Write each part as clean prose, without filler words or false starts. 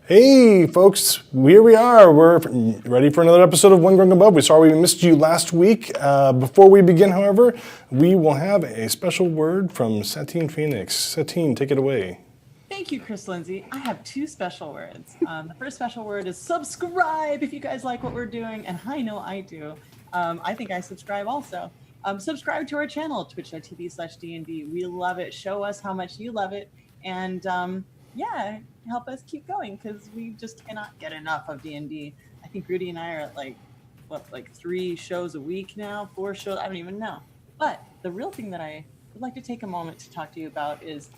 Hey, folks, here we are. We're ready for another episode of One Grung Above. We're sorry we missed you last week. Before we begin, however, we will have a special word from Satine Phoenix. Satine, take it away. Thank you, Chris Lindsay. I have two special words. The first special word is subscribe if you guys like what we're doing, and I know I do. I think I subscribe also. Subscribe to our channel, twitch.tv/DND. We love it. Show us how much you love it, and help us keep going because we just cannot get enough of D&D. I think Rudy and I are at like 3 shows a week now, 4 shows, I don't even know. But the real thing that I would like to take a moment to talk to you about is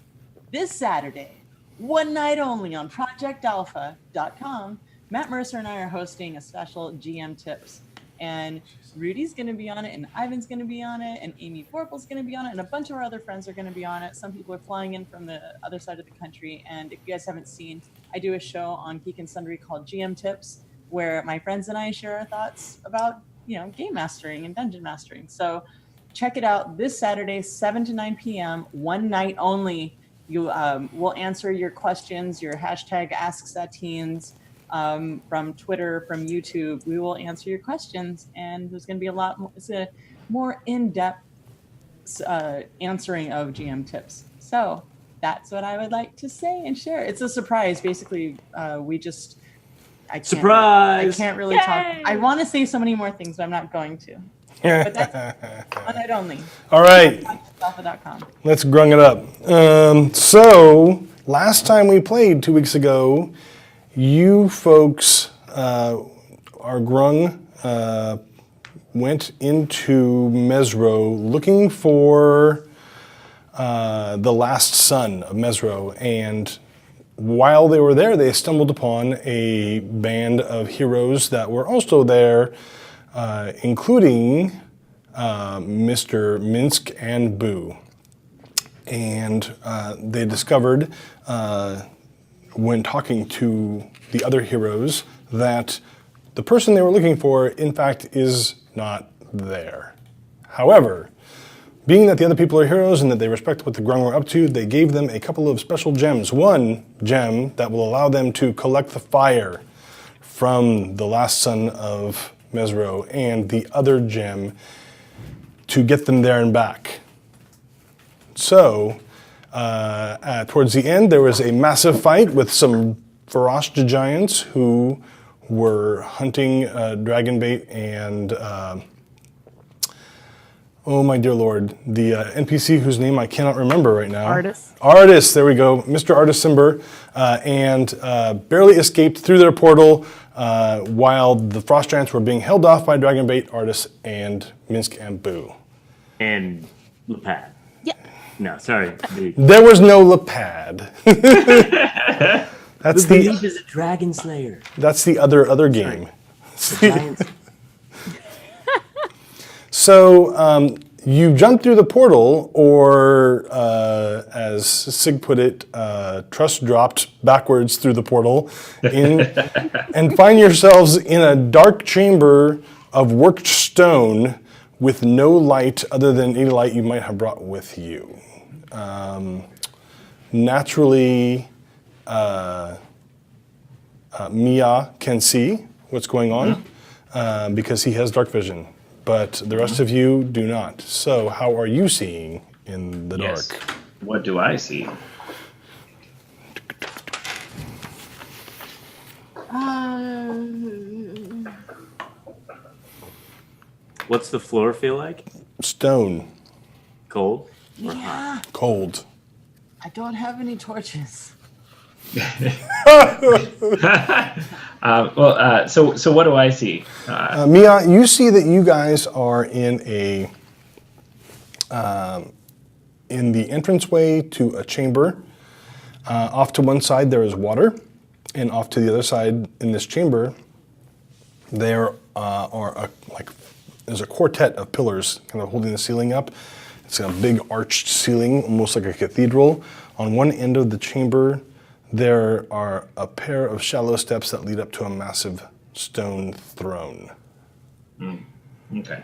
this Saturday, one night only on projectalpha.com, Matt Mercer and I are hosting a special GM Tips. And Rudy's going to be on it, and Ivan's going to be on it, and Amy Vorpal's going to be on it, and a bunch of our other friends are going to be on it. Some people are flying in from the other side of the country. And if you guys haven't seen, I do a show on Geek and Sundry called GM Tips, where my friends and I share our thoughts about, game mastering and dungeon mastering. So check it out this Saturday, 7 to 9 p.m., one night only. You will answer your questions, your hashtag AskSatines. From Twitter, from YouTube, we will answer your questions, and there's going to be a lot more. It's a more in-depth answering of GM tips. So that's what I would like to say and share. It's a surprise, basically. Surprise! I can't really talk. I want to say so many more things, but I'm not going to. But that's one night only. All right. Alpha.com. Let's grung it up. So last time we played 2 weeks ago, you folks, our Grung, went into Mesro looking for the last son of Mesro, and while they were there, they stumbled upon a band of heroes that were also there, including Mr. Minsk and Boo. And they discovered when talking to the other heroes that the person they were looking for, in fact, is not there. However, being that the other people are heroes and that they respect what the Grung were up to, they gave them a couple of special gems. One gem that will allow them to collect the fire from the last son of Mesro, and the other gem to get them there and back. So, towards the end, there was a massive fight with some ferocious giants who were hunting dragonbait and, oh my dear lord, the NPC whose name I cannot remember right now. Artis, there we go, Mr. Artis Simber, and barely escaped through their portal while the frost giants were being held off by dragonbait, Artis, and Minsk and Boo. And Lepad. No, sorry. There was no Lepad. That's the belief is a dragon slayer. That's the other game. So you jump through the portal, or as Sig put it, trust dropped backwards through the portal, and find yourselves in a dark chamber of worked stone with no light other than any light you might have brought with you. Naturally, Mia can see what's going on because he has dark vision, but the rest of you do not. So how are you seeing in the dark? What do I see? What's the floor feel like? Stone. Cold? Yeah. Cold. I don't have any torches. So what do I see? Mia, you see that you guys are in the entranceway to a chamber. Off to one side there is water, and off to the other side in this chamber there there's a quartet of pillars kind of holding the ceiling up. It's a big arched ceiling, almost like a cathedral. On one end of the chamber, there are a pair of shallow steps that lead up to a massive stone throne. Okay.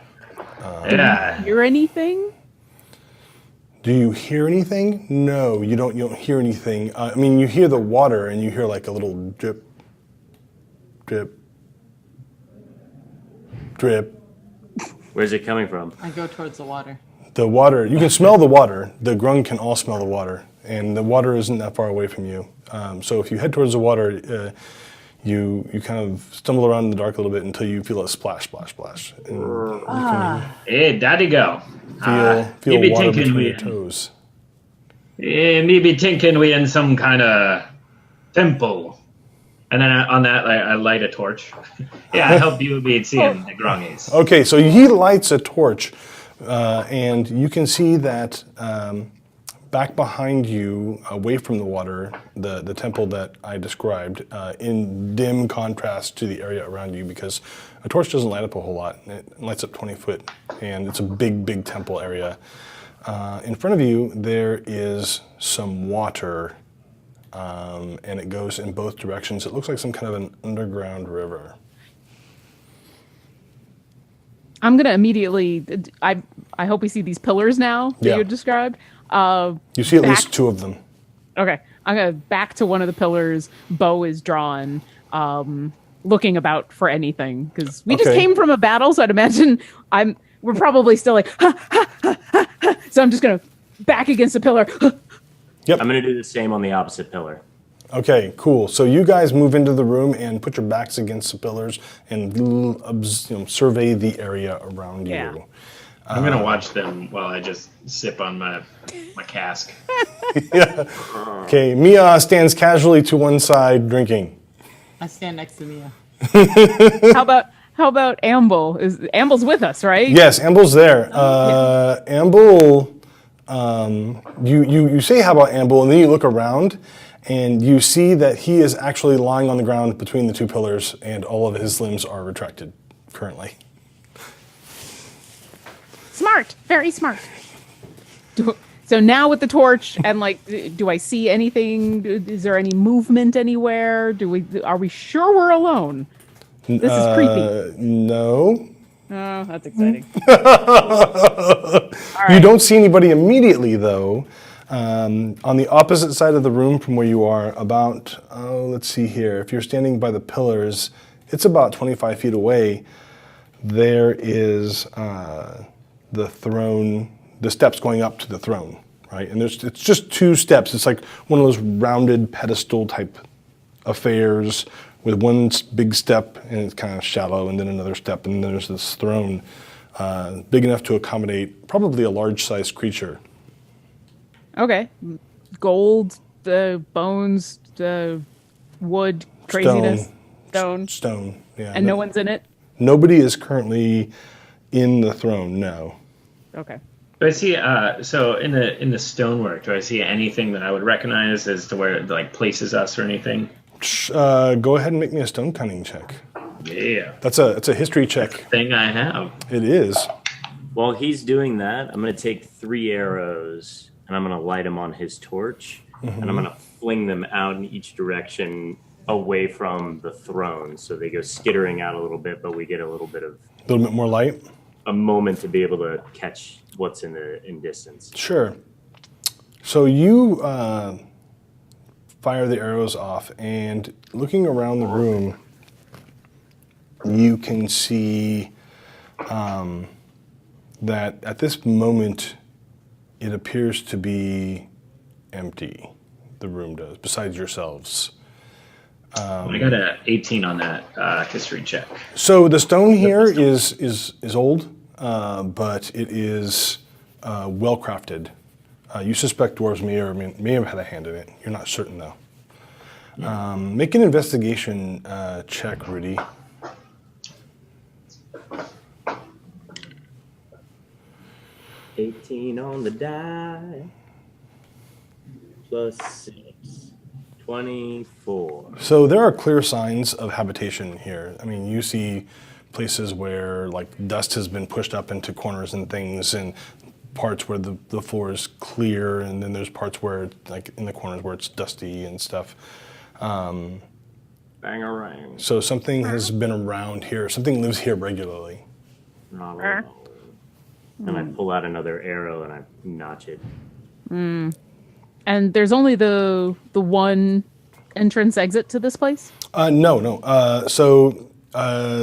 Do you hear anything? Do you hear anything? No, you don't hear anything. I mean, you hear the water and you hear like a little drip, drip, drip. Where's it coming from? I go towards the water. The water, you can smell the water. The Grung can all smell the water, and the water isn't that far away from you. So if you head towards the water, you kind of stumble around in the dark a little bit until you feel a splash, splash, splash. And you can Hey, daddy go. feel maybe water thinking between we your toes. maybe thinking we in some kind of temple. And then on that, I light a torch. Yeah, I help you be seeing the grungies. Okay, so he lights a torch, and you can see that back behind you, away from the water, the temple that I described, in dim contrast to the area around you, because a torch doesn't light up a whole lot. It lights up 20 foot, and it's a big, big temple area. In front of you, there is some water, and it goes in both directions. It looks like some kind of an underground river. I'm gonna immediately. I hope we see these pillars now that Yeah. you described. You see at Back- least two of them. Okay, I'm gonna back to one of the pillars. Bow is drawn, looking about for anything because we just Okay. came from a battle, so I'd imagine we're probably still like, ha, ha, ha, ha, ha. So I'm just gonna back against the pillar. Yep. I'm going to do the same on the opposite pillar. Okay, cool. So you guys move into the room and put your backs against the pillars and survey the area around Yeah. you. I'm gonna watch them while I just sip on my cask. Okay, Mia stands casually to one side drinking. I stand next to Mia. How about Amble? Amble's with us, right? Yes, Amble's there. Amble, you say how about Amble, and then you look around and you see that he is actually lying on the ground between the two pillars and all of his limbs are retracted currently. Smart, very smart. So now with the torch and do I see anything? Is there any movement anywhere? Are we sure we're alone? This is creepy. No. Oh, that's exciting. You don't see anybody immediately, though. On the opposite side of the room from where you are, about, let's see here, if you're standing by the pillars, it's about 25 feet away. There is the throne, the steps going up to the throne, right? And it's just two steps. It's like one of those rounded pedestal type affairs with one big step, and it's kind of shallow, and then another step, and then there's this throne big enough to accommodate probably a large-sized creature. Okay. Gold, the bones, the wood, craziness, stone. Stone, yeah. And no one's in it? Nobody is currently in the throne, no. Okay. Do I see? So in the stonework, do I see anything that I would recognize as to where it places us or anything? Go ahead and make me a stone cunning check. Yeah, It's a history check. thing I have. It is. While he's doing that, I'm going to take 3 arrows and I'm going to light them on his torch. And I'm going to fling them out in each direction away from the throne. So they go skittering out a little bit, but we get a little bit of A little bit more light. a moment to be able to catch what's in distance. Sure. So you fire the arrows off, and looking around the room, you can see that at this moment, it appears to be empty. The room does, besides yourselves. I got a 18 on that history check. So the stone here is old, but it is well crafted. You suspect dwarves may have had a hand in it. You're not certain though. Make an investigation check, Rudy. $18 on the die. Plus 6. 24. So there are clear signs of habitation here. I mean, you see places where dust has been pushed up into corners and things, and parts where the floor is clear, and then there's parts where in the corners where it's dusty and stuff. Bangarang. So something has been around here. Something lives here regularly. And I pull out another arrow and I notch it. And there's only the one entrance exit to this place? No.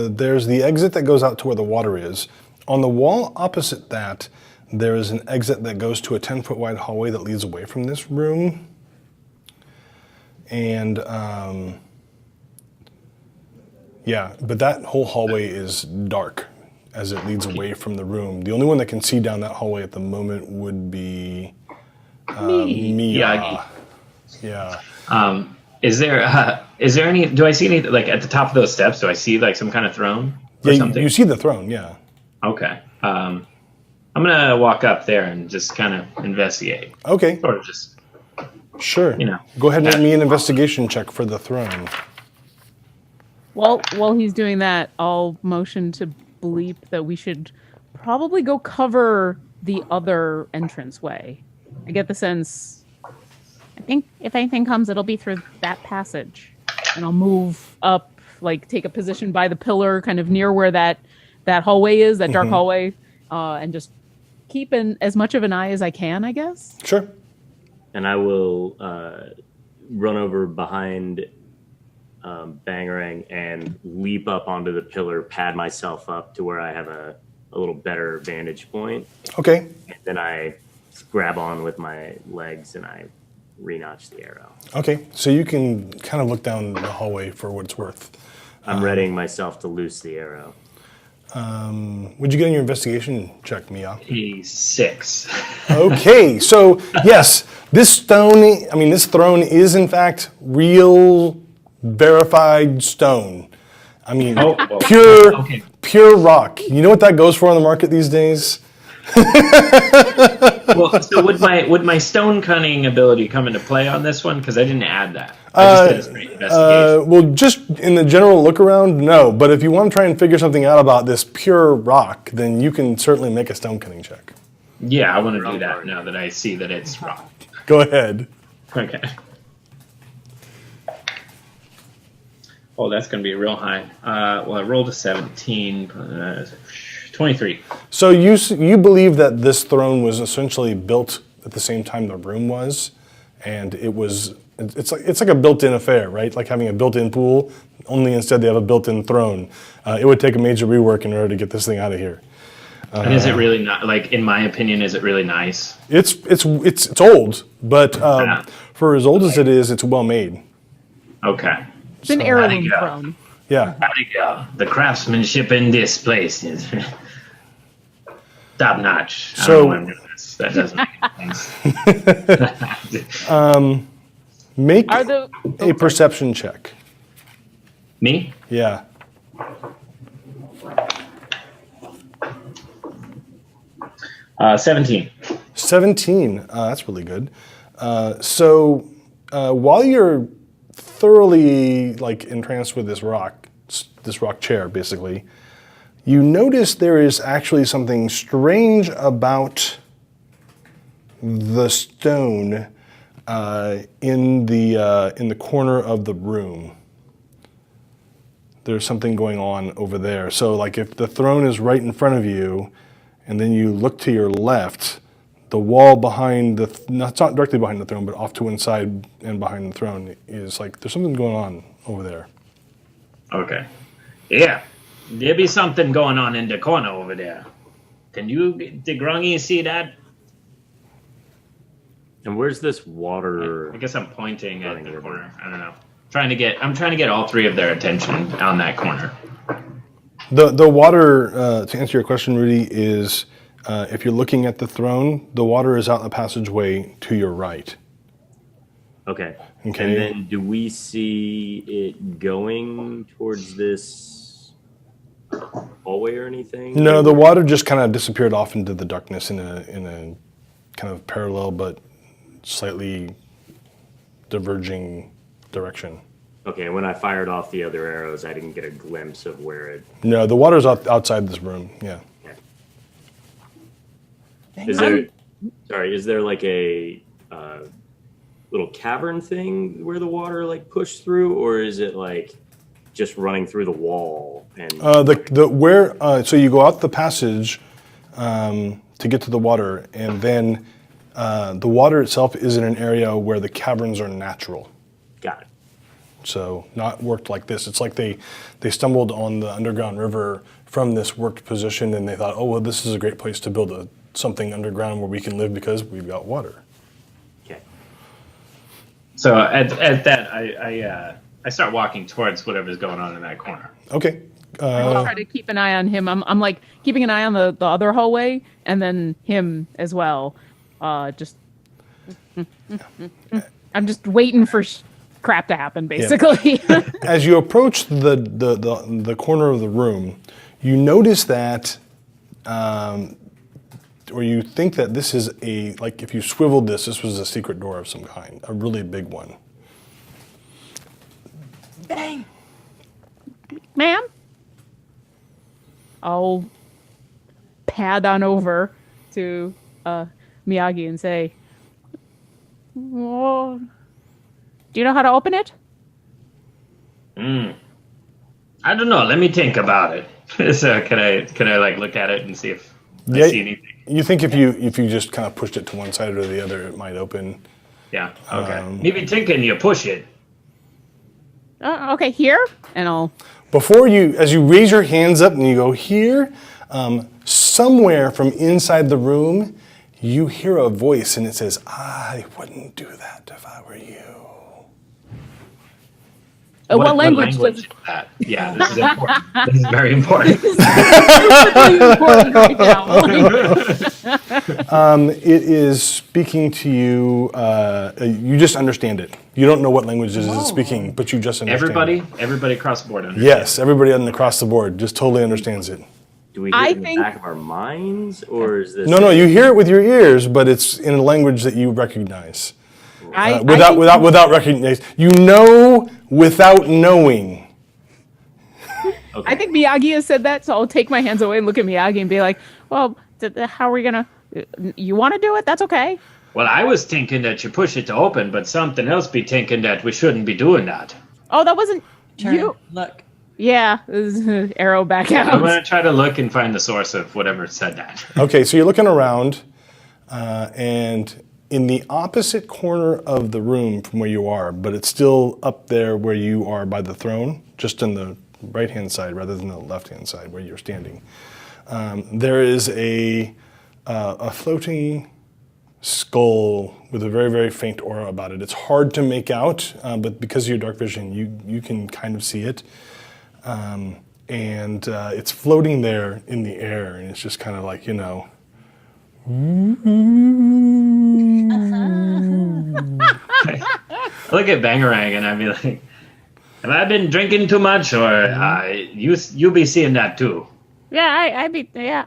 There's the exit that goes out to where the water is. On the wall opposite that, there is an exit that goes to a 10-foot wide hallway that leads away from this room. And yeah, but that whole hallway is dark as it leads away from the room. The only one that can see down that hallway at the moment would be Mia. Yeah. Is there any? Do I see any like at the top of those steps? Do I see like some kind of throne or Yeah, something? you see the throne. Yeah. Okay. I'm gonna walk up there and just kind of investigate, Okay. or just Sure. you know. Go ahead and make me an investigation check for the throne. Well, while he's doing that, I'll motion to Bleep that we should probably go cover the other entranceway. I get the sense. I think if anything comes, it'll be through that passage, and I'll move up, like take a position by the pillar, kind of near where that hallway is, that dark hallway, and just keep as much of an eye as I can, I guess. Sure. And I will run over behind Bangarang and leap up onto the pillar, pad myself up to where I have a little better vantage point. Okay. And then I grab on with my legs and I re-notch the arrow. Okay. So you can kind of look down the hallway for what it's worth. I'm readying myself to loose the arrow. What'd you get on your investigation check, Mia? He's 6. Okay, so yes, this throne is in fact real, verified stone. I mean, pure, Okay. pure rock. You know what that goes for on the market these days? Well, so would my stone cunning ability come into play on this one? Because I didn't add that. I just did a straight investigation. Well, just in the general look around, no. But if you want to try and figure something out about this pure rock, then you can certainly make a stone cutting check. Yeah, I want to do that now that I see that it's rock. Go ahead. Okay. Oh, that's going to be real high. Well, I rolled a 17, 23. So you believe that this throne was essentially built at the same time the room was, and it's like a built-in affair, right? Like having a built-in pool, only instead they have a built-in throne. It would take a major rework in order to get this thing out of here. And is it really not, like, in my opinion, is it really nice? It's old, but for as old as it is, it's well made. Okay. It's an So, heirloom yeah. throne. Yeah. How'd it go? The craftsmanship in this place is top notch. So- That doesn't make sense. Make Are the a perception check. Me? Yeah. 17. 17. That's really good. So while you're thoroughly like entranced with this rock chair, basically, you notice there is actually something strange about the stone in the corner of the room. There's something going on over there. So like if the throne is right in front of you, and then you look to your left, the wall behind it's not directly behind the throne, but off to one side and behind the throne is like, there's something going on over there. Okay. Yeah. There be something going on in the corner over there. Can you, the Grungy, see that? And where's this water? I guess I'm pointing at the corner. I don't know. I'm trying to get all three of their attention on that corner. The water, to answer your question, Rudy, is if you're looking at the throne, the water is out the passageway to your right. Okay. Okay. And then do we see it going towards this hallway or anything? No, the water just kind of disappeared off into the darkness in a kind of parallel but slightly diverging direction. Okay, when I fired off the other arrows, I didn't get a glimpse of where it... No, the water's outside this room, yeah. Is there like a little cavern thing where the water like pushed through, or is it like just running through the wall? And So you go out the passage to get to the water, and then the water itself is in an area where the caverns are natural. Got it. So not worked like this. It's like they stumbled on the underground river from this worked position, and they thought, oh, well, this is a great place to build something underground where we can live because we've got water. Okay. So at that, I start walking towards whatever's going on in that corner. Okay. I'll try to keep an eye on him. I'm like keeping an eye on the other hallway and then him as well. Just I'm just waiting for crap to happen, basically. As you approach the corner of the room, you notice that, or you think that this is like if you swiveled this was a secret door of some kind, a really big one. Bang! Ma'am? I'll pad on over to Miyagi and say, "Oh, do you know how to open it?" I don't know. Let me think about it. So can I like look at it and see if I see anything? You think if you just kind of pushed it to one side or the other, it might open. Yeah. Okay. Maybe thinking you push it. Okay, here, and I'll. As you raise your hands up and you go here, somewhere from inside the room, you hear a voice and it says, "I wouldn't do that if I were you." What language does is that? Yeah, this is important. This is very important. really important right now? It is speaking to you. You just understand it. You don't know what language it is speaking, but you just understand it. Everybody across the board understands. Yes, everybody across the board just totally understands it. Do we hear it in the back of our minds, or is this? No, you hear it with your ears, but it's in a language that you recognize. I Without recognizing, you know without knowing. Okay. I think Miyagi has said that, so I'll take my hands away and look at Miyagi and be like, "Well, how are we gonna? You want to do it? That's okay." Well, I was thinking that you push it to open, but something else be thinking that we shouldn't be doing that. Oh, that wasn't Turn. you. Look. Yeah, arrow back out. I'm gonna try to look and find the source of whatever said that. Okay, so you're looking around, and in the opposite corner of the room from where you are, but it's still up there where you are by the throne, just on the right-hand side rather than the left-hand side where you're standing. There is a floating skull with a very, very faint aura about it. It's hard to make out, but because of your dark vision, you can kind of see it. And it's floating there in the air, and it's just kind of like, I look at Bangarang and I'd be like, have I been drinking too much, or you be seeing that too? Yeah,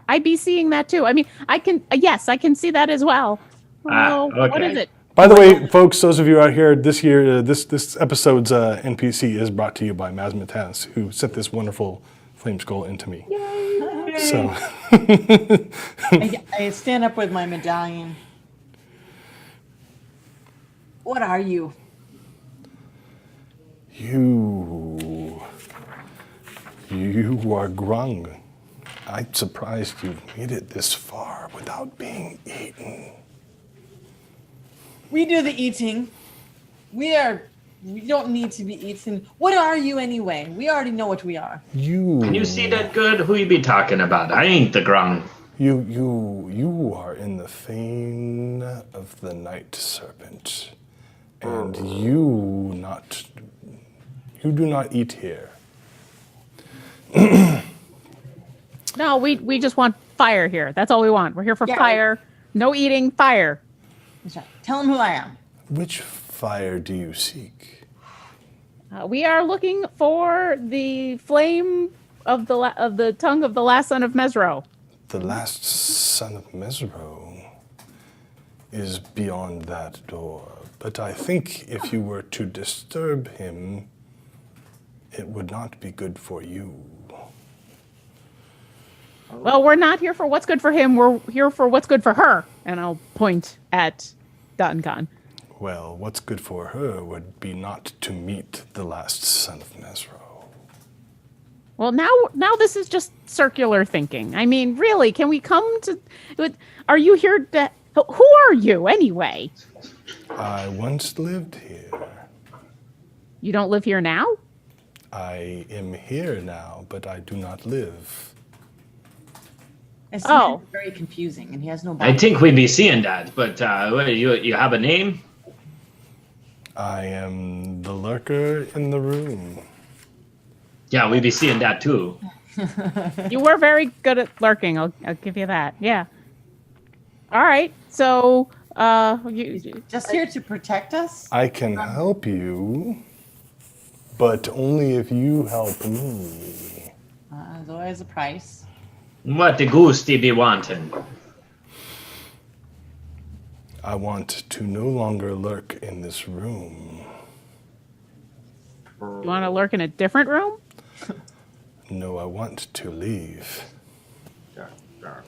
I'd be seeing that too. I mean, I can see that as well. Oh, okay. What is it? By the way, folks, those of you out here, this year, this episode's NPC is brought to you by Mazmataz, who sent this wonderful flame skull into me. Yay. So, I stand up with my medallion. What are you? you are Grung. I'm surprised you've made it this far without being eaten. We do the eating. We don't need to be eaten. What are you anyway? We already know what we are. Can you see that good? Who you be talking about? I ain't the Grung. You are in the fane of the night serpent, and you do not eat here. No, we just want fire here. That's all we want. We're here for fire. No eating, fire. That's right. Tell them who I am. Which fire do you seek? We are looking for the flame of the tongue of the last son of Mesro. The last son of Mesro is beyond that door, but I think if you were to disturb him, it would not be good for you. Well, we're not here for what's good for him. We're here for what's good for her. And I'll point at Duncan. Well, what's good for her would be not to meet the last son of Mesro. Well, now this is just circular thinking. I mean, really, can we come to... Are you here to... Who are you, anyway? I once lived here. You don't live here now? I am here now, but I do not live. It's Oh. very confusing, and he has no body. I think we be seeing that, but you have a name? I am the lurker in the room. Yeah, we be seeing that too. You were very good at lurking. I'll give you that. Yeah. All right. So, you Just here to protect us. I can help you, but only if you help me. There's always a price. What the goose they be wanting? I want to no longer lurk in this room. you want to lurk in a different room? No, I want to leave.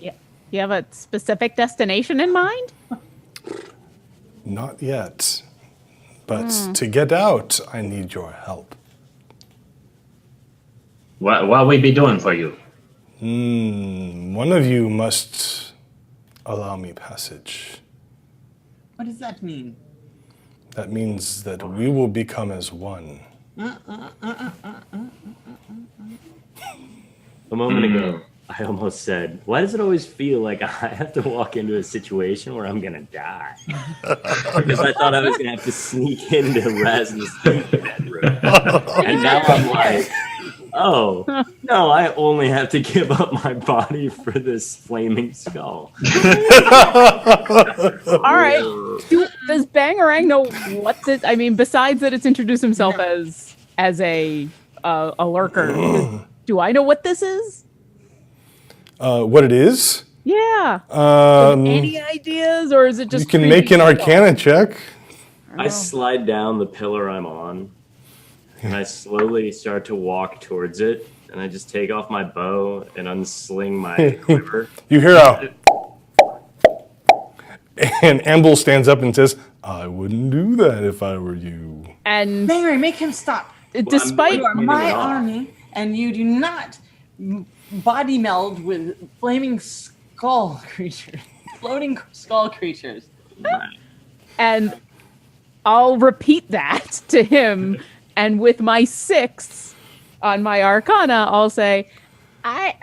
Yeah. You have a specific destination in mind? Not yet. But to get out, I need your help. What we be doing for you? One of you must allow me passage. What does that mean? That means that we will become as one. A moment ago, I almost said, why does it always feel like I have to walk into a situation where I'm going to die? Because I thought I was going to have to sneak into Rasmus' bedroom. And now I'm like, oh, no, I only have to give up my body for this flaming skull. All right. Does Bangarang know what this? I mean, besides that, it's introduced himself as a lurker. Do I know what this is? What it is? Yeah. Any ideas, or is it just You can make an Arcana check. I slide down the pillar I'm on, and I slowly start to walk towards it, and I just take off my bow and unsling my quiver. You hear a... And Amble stands up and says, I wouldn't do that if I were you. And Mary, make him stop. despite You are Moving my on. army, and you do not body meld with flaming skull creatures, floating skull creatures. and I'll repeat that to him, and with my 6 on my Arcana, I'll say, I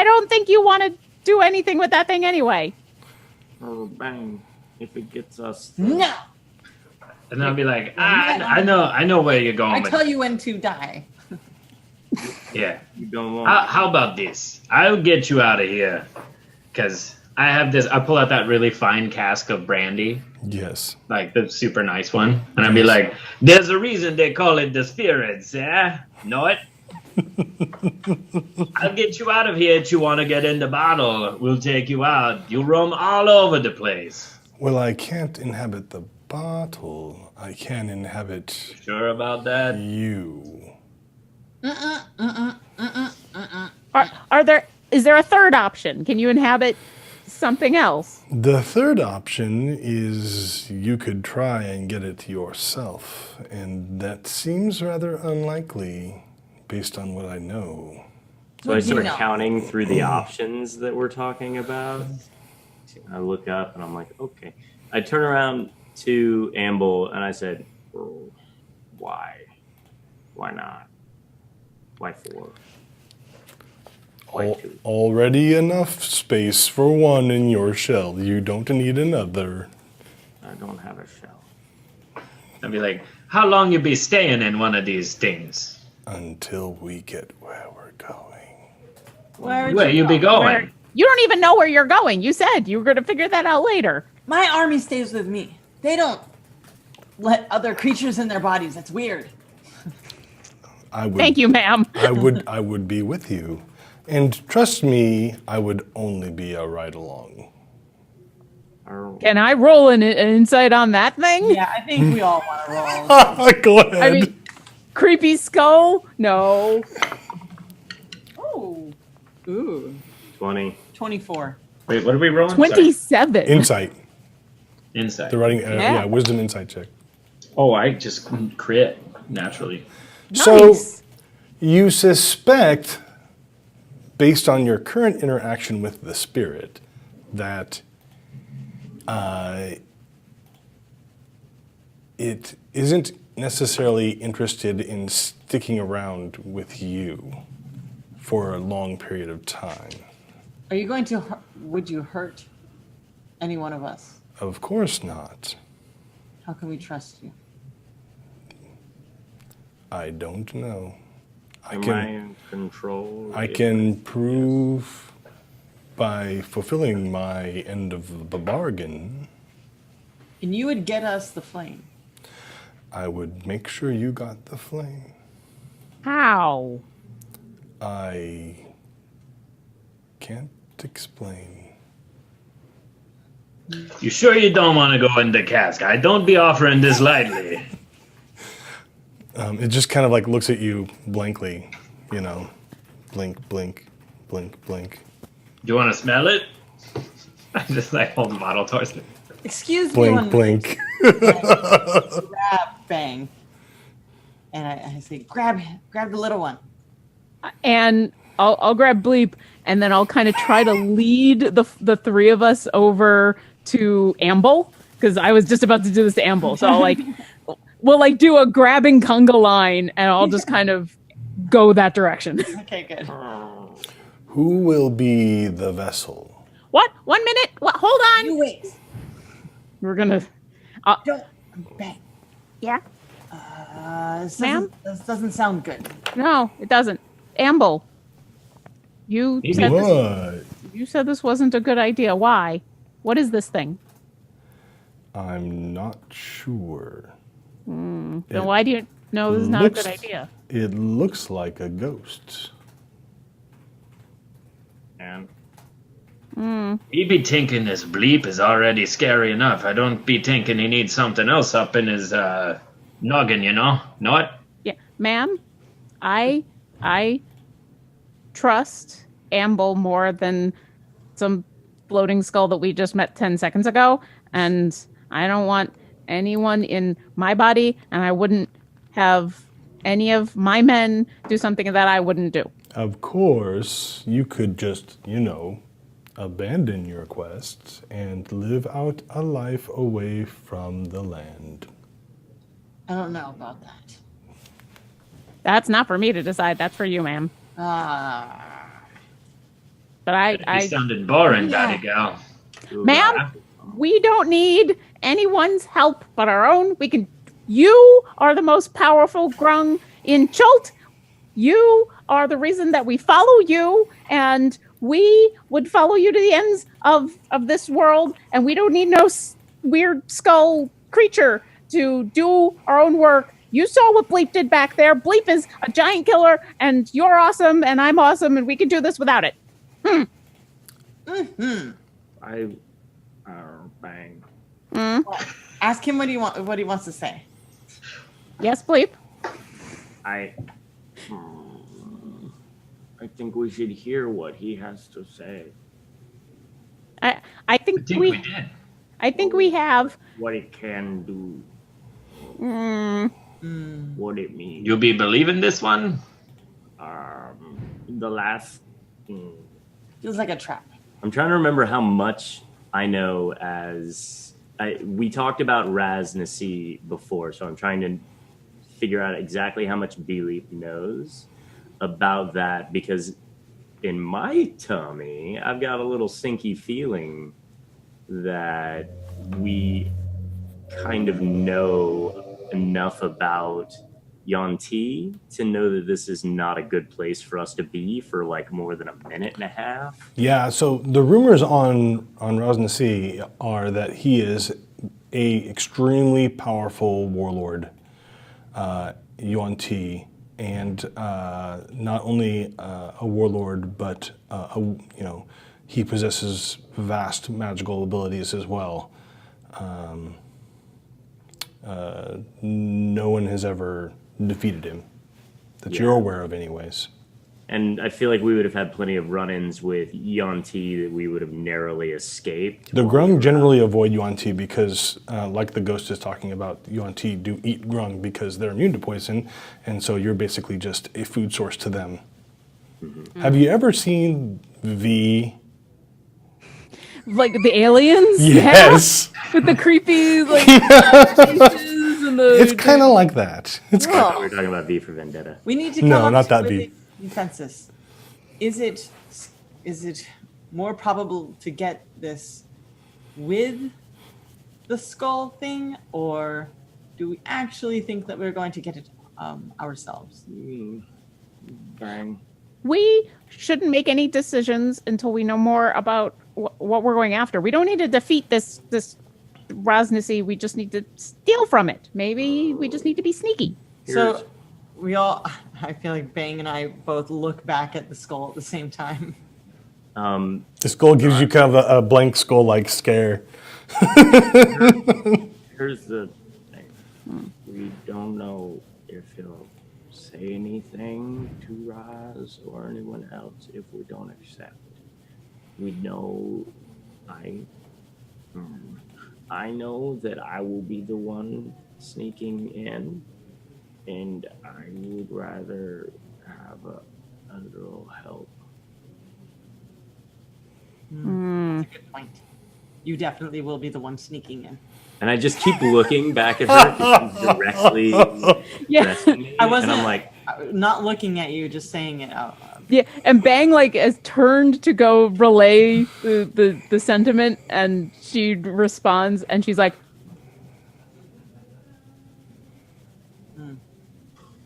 don't think you want to do anything with that thing anyway. Oh, bang. If it gets us. No, And I'll be like, I know where you're going. I with tell you when to die. Yeah. You don't want How about this? I'll get you out of here, because I have this. I pull out that really fine cask of brandy, Yes. like the super nice one, and I'll be like, "There's a reason they call it the spirits, eh? Know it? I'll get you out of here if you want to get in the bottle. We'll take you out. You roam all over the place. Well, I can't inhabit the bottle. I can inhabit Sure about that? you. Is there a third option? Can you inhabit something else? The third option is you could try and get it yourself, and that seems rather unlikely based on what I know. So I What do you start know? counting through the options that we're talking about. I look up and I'm like, okay. I turn around to Amble and I said, oh, why? Why not? Why 4? Why 2? Already enough space for one in your shell. You don't need another. I don't have a shell. I'll be like, how long you be staying in one of these things? Until we get where we're going. Where you be going? You don't even know where you're going. You said you were going to figure that out later. My army stays with me. They don't let other creatures in their bodies. That's weird. I would, Thank you, ma'am. I would be with you. And trust me, I would only be a ride along. Or- Can I roll an insight on that thing? Yeah, I think we all want to roll. Go ahead. I mean, creepy skull? No. Oh, ooh, 20. 24. Wait, what are we rolling? Sorry. 27. Insight. Insight. The writing, Yeah. wisdom insight check. Oh, I just crit naturally. So Nice. you suspect, based on your current interaction with the spirit, that it isn't necessarily interested in sticking around with you for a long period of time. Are you going to? Would you hurt any one of us? Of course not. How can we trust you? I don't know. Am I in control? I can prove by fulfilling my end of the bargain. And you would get us the flame. I would make sure you got the flame. How? I can't explain. You sure you don't want to go in the cask? I don't be offering this lightly. It just kind of like looks at you blankly, you know, blink, blink, blink, blink. Do you want to smell it? I just like hold the bottle towards it. Excuse me. Blink, One blink. grab, bang. And I say, grab the little one. And I'll grab Bleep, and then I'll kind of try to lead the three of us over to Amble, because I was just about to do this to Amble. So we'll like do a grabbing conga line, and I'll just kind of go that direction. Okay, good. Who will be the vessel? What? 1 minute? What? Hold on. You wait. We're gonna. Don't bang. Yeah. Ma'am? This doesn't sound good. No, it doesn't. Amble. You said this. What? You said this wasn't a good idea. Why? What is this thing? I'm not sure. Then why do you know this is not a good idea? It looks like a ghost. And He be thinking this bleep is already scary enough. I don't be thinking he needs something else up in his noggin, you know? Know what? Yeah, ma'am. I trust Amble more than some floating skull that we just met 10 seconds ago, and I don't want anyone in my body, and I wouldn't have any of my men do something that I wouldn't do. Of course, you could just, abandon your quest and live out a life away from the land. I don't know about that. That's not for me to decide. That's for you, ma'am. But He sounded boring, Yeah. daddy gal. ma'am, we don't need anyone's help but our own. You are the most powerful Grung in Chult. You are the reason that we follow you, and we would follow you to the ends of this world, and we don't need no weird skull creature to do our own work. You saw what Bleep did back there. Bleep is a giant killer, and you're awesome, and I'm awesome, and we can do this without it. bang. Ask him what he wants to say. Yes, Bleep? I think we should hear what he has to say. I I think think we we did. I think we have. What it can do. What it means. You be believing this one? The last. Feels like a trap. I'm trying to remember how much I know we talked about Raz Nasi before, so I'm trying to figure out exactly how much Bleep knows about that, because in my tummy, I've got a little sinky feeling that we kind of know enough about Yanti to know that this is not a good place for us to be for like more than a minute and a half. Yeah, so the rumors on Raznasi are that he is a extremely powerful warlord, Yuan Ti, and not only a warlord, but he possesses vast magical abilities as well. No one has ever defeated him, that you're aware of anyways. And I feel like we would have had plenty of run-ins with Yanti that we would have narrowly escaped. The Grung generally avoid Yuan Ti because, like the ghost is talking about, Yuan Ti do eat Grung because they're immune to poison, and so you're basically just a food source to them. Mm-hmm. Have you ever seen Like the aliens? Yes! Yeah? With the creepy, faces and on the. It's kind of like that. It's I thought we were talking about V for Vendetta. We need to come No, up not to that a V. consensus. Is it more probable to get this with the skull thing, or do we actually think that we're going to get it ourselves? Bang. We shouldn't make any decisions until we know more about what we're going after. We don't need to defeat this Rosnisi. We just need to steal from it. Maybe we just need to be sneaky. So we all, I feel like Bang and I both look back at the skull at the same time. The skull gives you kind of a blank skull-like scare. Here's the thing. We don't know if he'll say anything to Roz or anyone else if we don't accept. We know I know that I will be the one sneaking in, and I would rather have a little help. That's a good point. You definitely will be the one sneaking in. And I just keep looking back at her 'cause she's directly addressing me. I wasn't and I'm like, not looking at you, just saying it out loud. Yeah, and Bang has turned to go relay the sentiment, and she responds, and she's like,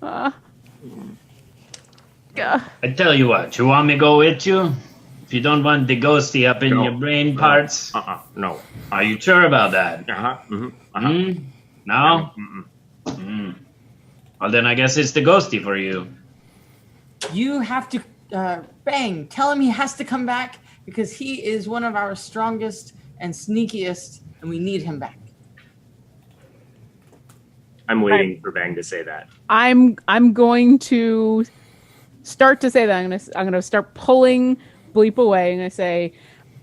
I tell you what, you want me to go with you? If you don't want the ghosty up in No. your brain parts, no. are you sure about that? No? Well, then I guess it's the ghosty for you. You have to, Bang, tell him he has to come back because he is one of our strongest and sneakiest, and we need him back. I'm waiting for Bang to say that. I'm going to start to say that. I'm gonna start pulling Bleep away, and I say,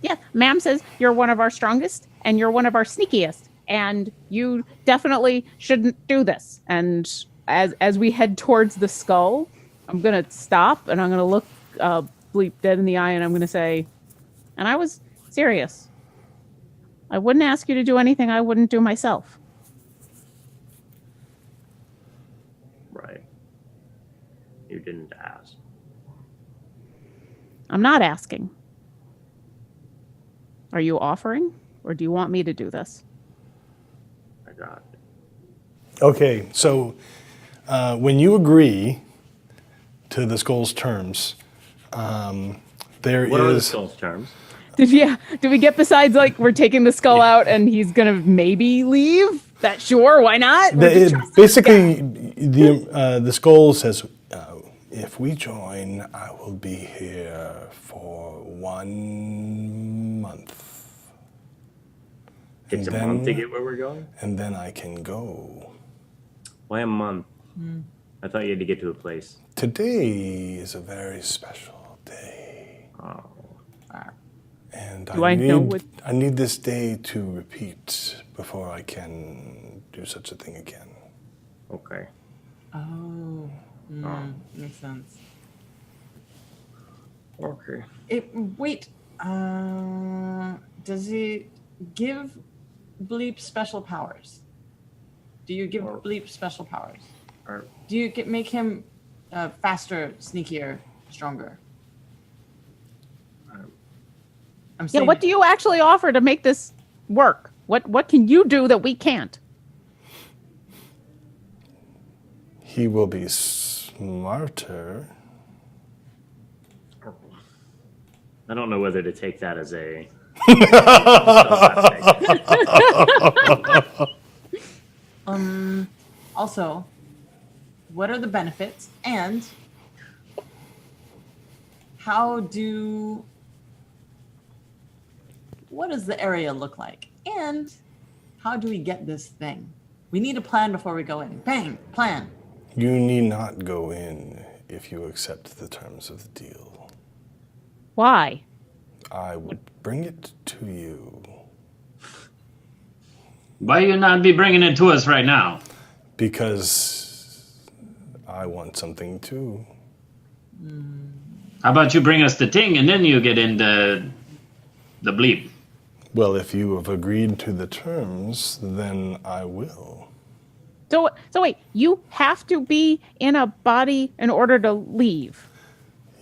yeah, ma'am says you're one of our strongest and you're one of our sneakiest, and you definitely shouldn't do this. And as we head towards the skull, I'm gonna stop and I'm gonna look Bleep dead in the eye, and I'm gonna say, and I was serious. I wouldn't ask you to do anything I wouldn't do myself. Right. You didn't ask. I'm not asking. Are you offering, or do you want me to do this? I got it. Okay, so when you agree to the skull's terms, there What are the is. skull's terms? Did we get besides like we're taking the skull out and he's gonna maybe leave? That sure, why not? Basically, the skull says, if we join, I will be here for 1 month. It's And a month to then- get where we're going? And then I can go. Why a month? I thought you had to get to a place. Today is a very special day. Oh. And Do I know what- I need this day to repeat before I can do such a thing again. Okay. Oh, makes sense. Okay. Wait, does he give Bleep special powers? Do you give Bleep special powers? Or, Do you make him faster, sneakier, stronger? I'm Yeah, saying, what do you actually offer to make this work? What can you do that we can't? He will be smarter. I don't know whether to take that as a. Also, what are the benefits, and what does the area look like, and how do we get this thing? We need a plan before we go in. Bang, plan. You need not go in if you accept the terms of the deal. Why? I would bring it to you. Why you not be bringing it to us right now? Because I want something too. How about you bring us the thing and then you get in the bleep? Well, if you have agreed to the terms, then I will. So wait, you have to be in a body in order to leave.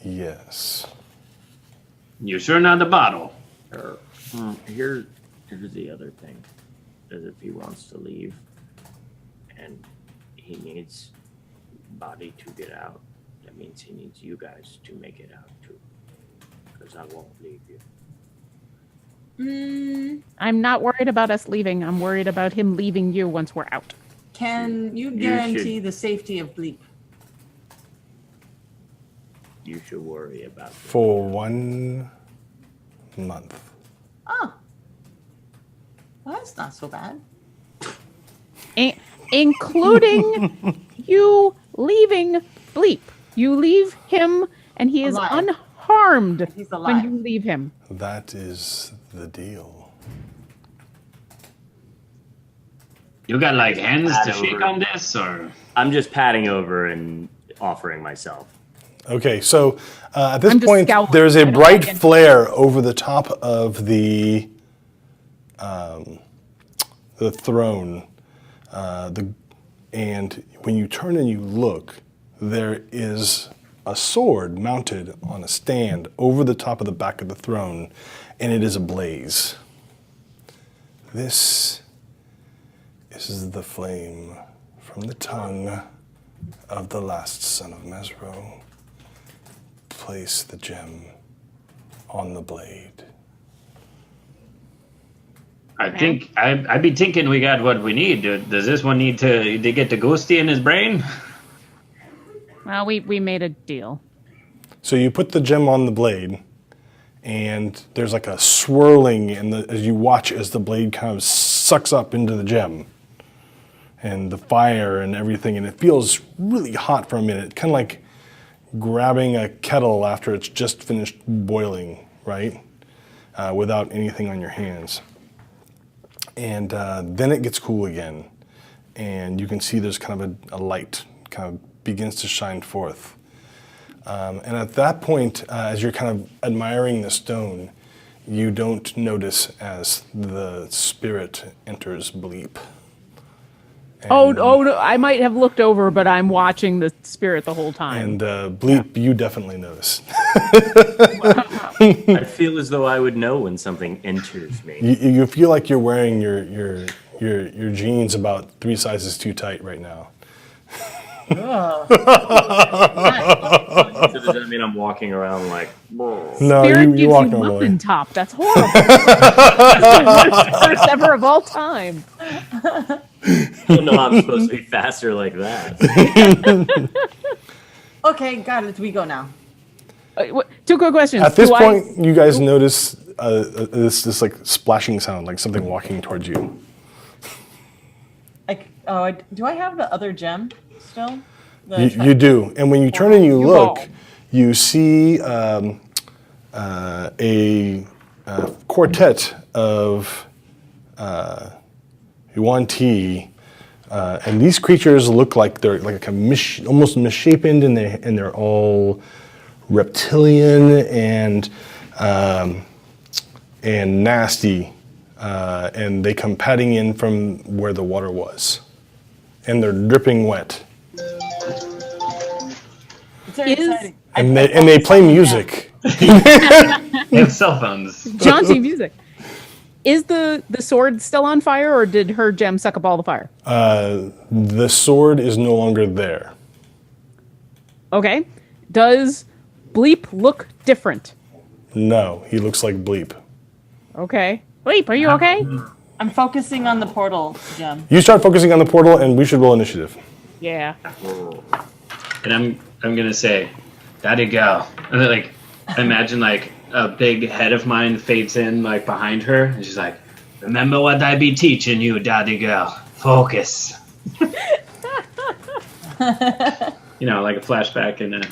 Yes. You sure not the bottle? Here's the other thing. Is if he wants to leave and he needs body to get out, that means he needs you guys to make it out too. Because I won't leave you. I'm not worried about us leaving. I'm worried about him leaving you once we're out. Can you You guarantee should- the safety of Bleep? You should worry about it. For 1 month. Oh. Well, that's not so bad. Including you leaving Bleep. You leave him, and he is Alive. unharmed He's when alive. you leave him. That is the deal. You got like hands to Over. shake on this, or I'm just patting over and offering myself. Okay, so at this I'm just point, scowling. there's I a don't bright like it. flare over the top of the throne. And when you turn and you look, there is a sword mounted on a stand over the top of the back of the throne, and it is ablaze. This is the flame from the tongue of the last son of Mesro. Place the gem on the blade. I think I'd be thinking we got what we need. Does this one need to get the ghosty in his brain? Well, we made a deal. So you put the gem on the blade, and there's like a swirling as you watch as the blade kind of sucks up into the gem, and the fire and everything, and it feels really hot for a minute, kind of like grabbing a kettle after it's just finished boiling, right? Without anything on your hands. And then it gets cool again, and you can see there's kind of a light kind of begins to shine forth. And at that point, as you're kind of admiring the stone, you don't notice as the spirit enters Bleep. Oh no! I might have looked over, but I'm watching the spirit the whole time. And Bleep, you definitely notice. I feel as though I would know when something enters me. You feel like you're wearing your jeans about 3 sizes too tight right now. So does that mean I'm walking around like, "Whoa." No, Spirit you gives walk you normally. muffin top. That's horrible. That's the worst curse ever of all time. I don't know how I'm supposed to be faster like that. Okay, got it. We go now. 2 quick questions. At this Do I- point, you guys notice this like splashing sound, like something walking towards you. Like, do I have the other gem still? You do, and when you turn and you You look, all. you see a quartet of Yuan-Ti, and these creatures look like they're like almost misshapen, and they're all reptilian and nasty, and they come padding in from where the water was, and they're dripping wet. It's very Is- exciting. And they play music. They have cell phones. jaunty music. Is the sword still on fire, or did her gem suck up all the fire? The sword is no longer there. Okay. Does Bleep look different? No, he looks like Bleep. Okay. Bleep, are you okay? I'm focusing on the portal gem. You start focusing on the portal, and we should roll initiative. Yeah. And I'm gonna say, "Daddy girl," and then like imagine like a big head of mine fades in like behind her, and she's like, "Remember what I be teaching you, daddy girl. Focus." You know, like a flashback and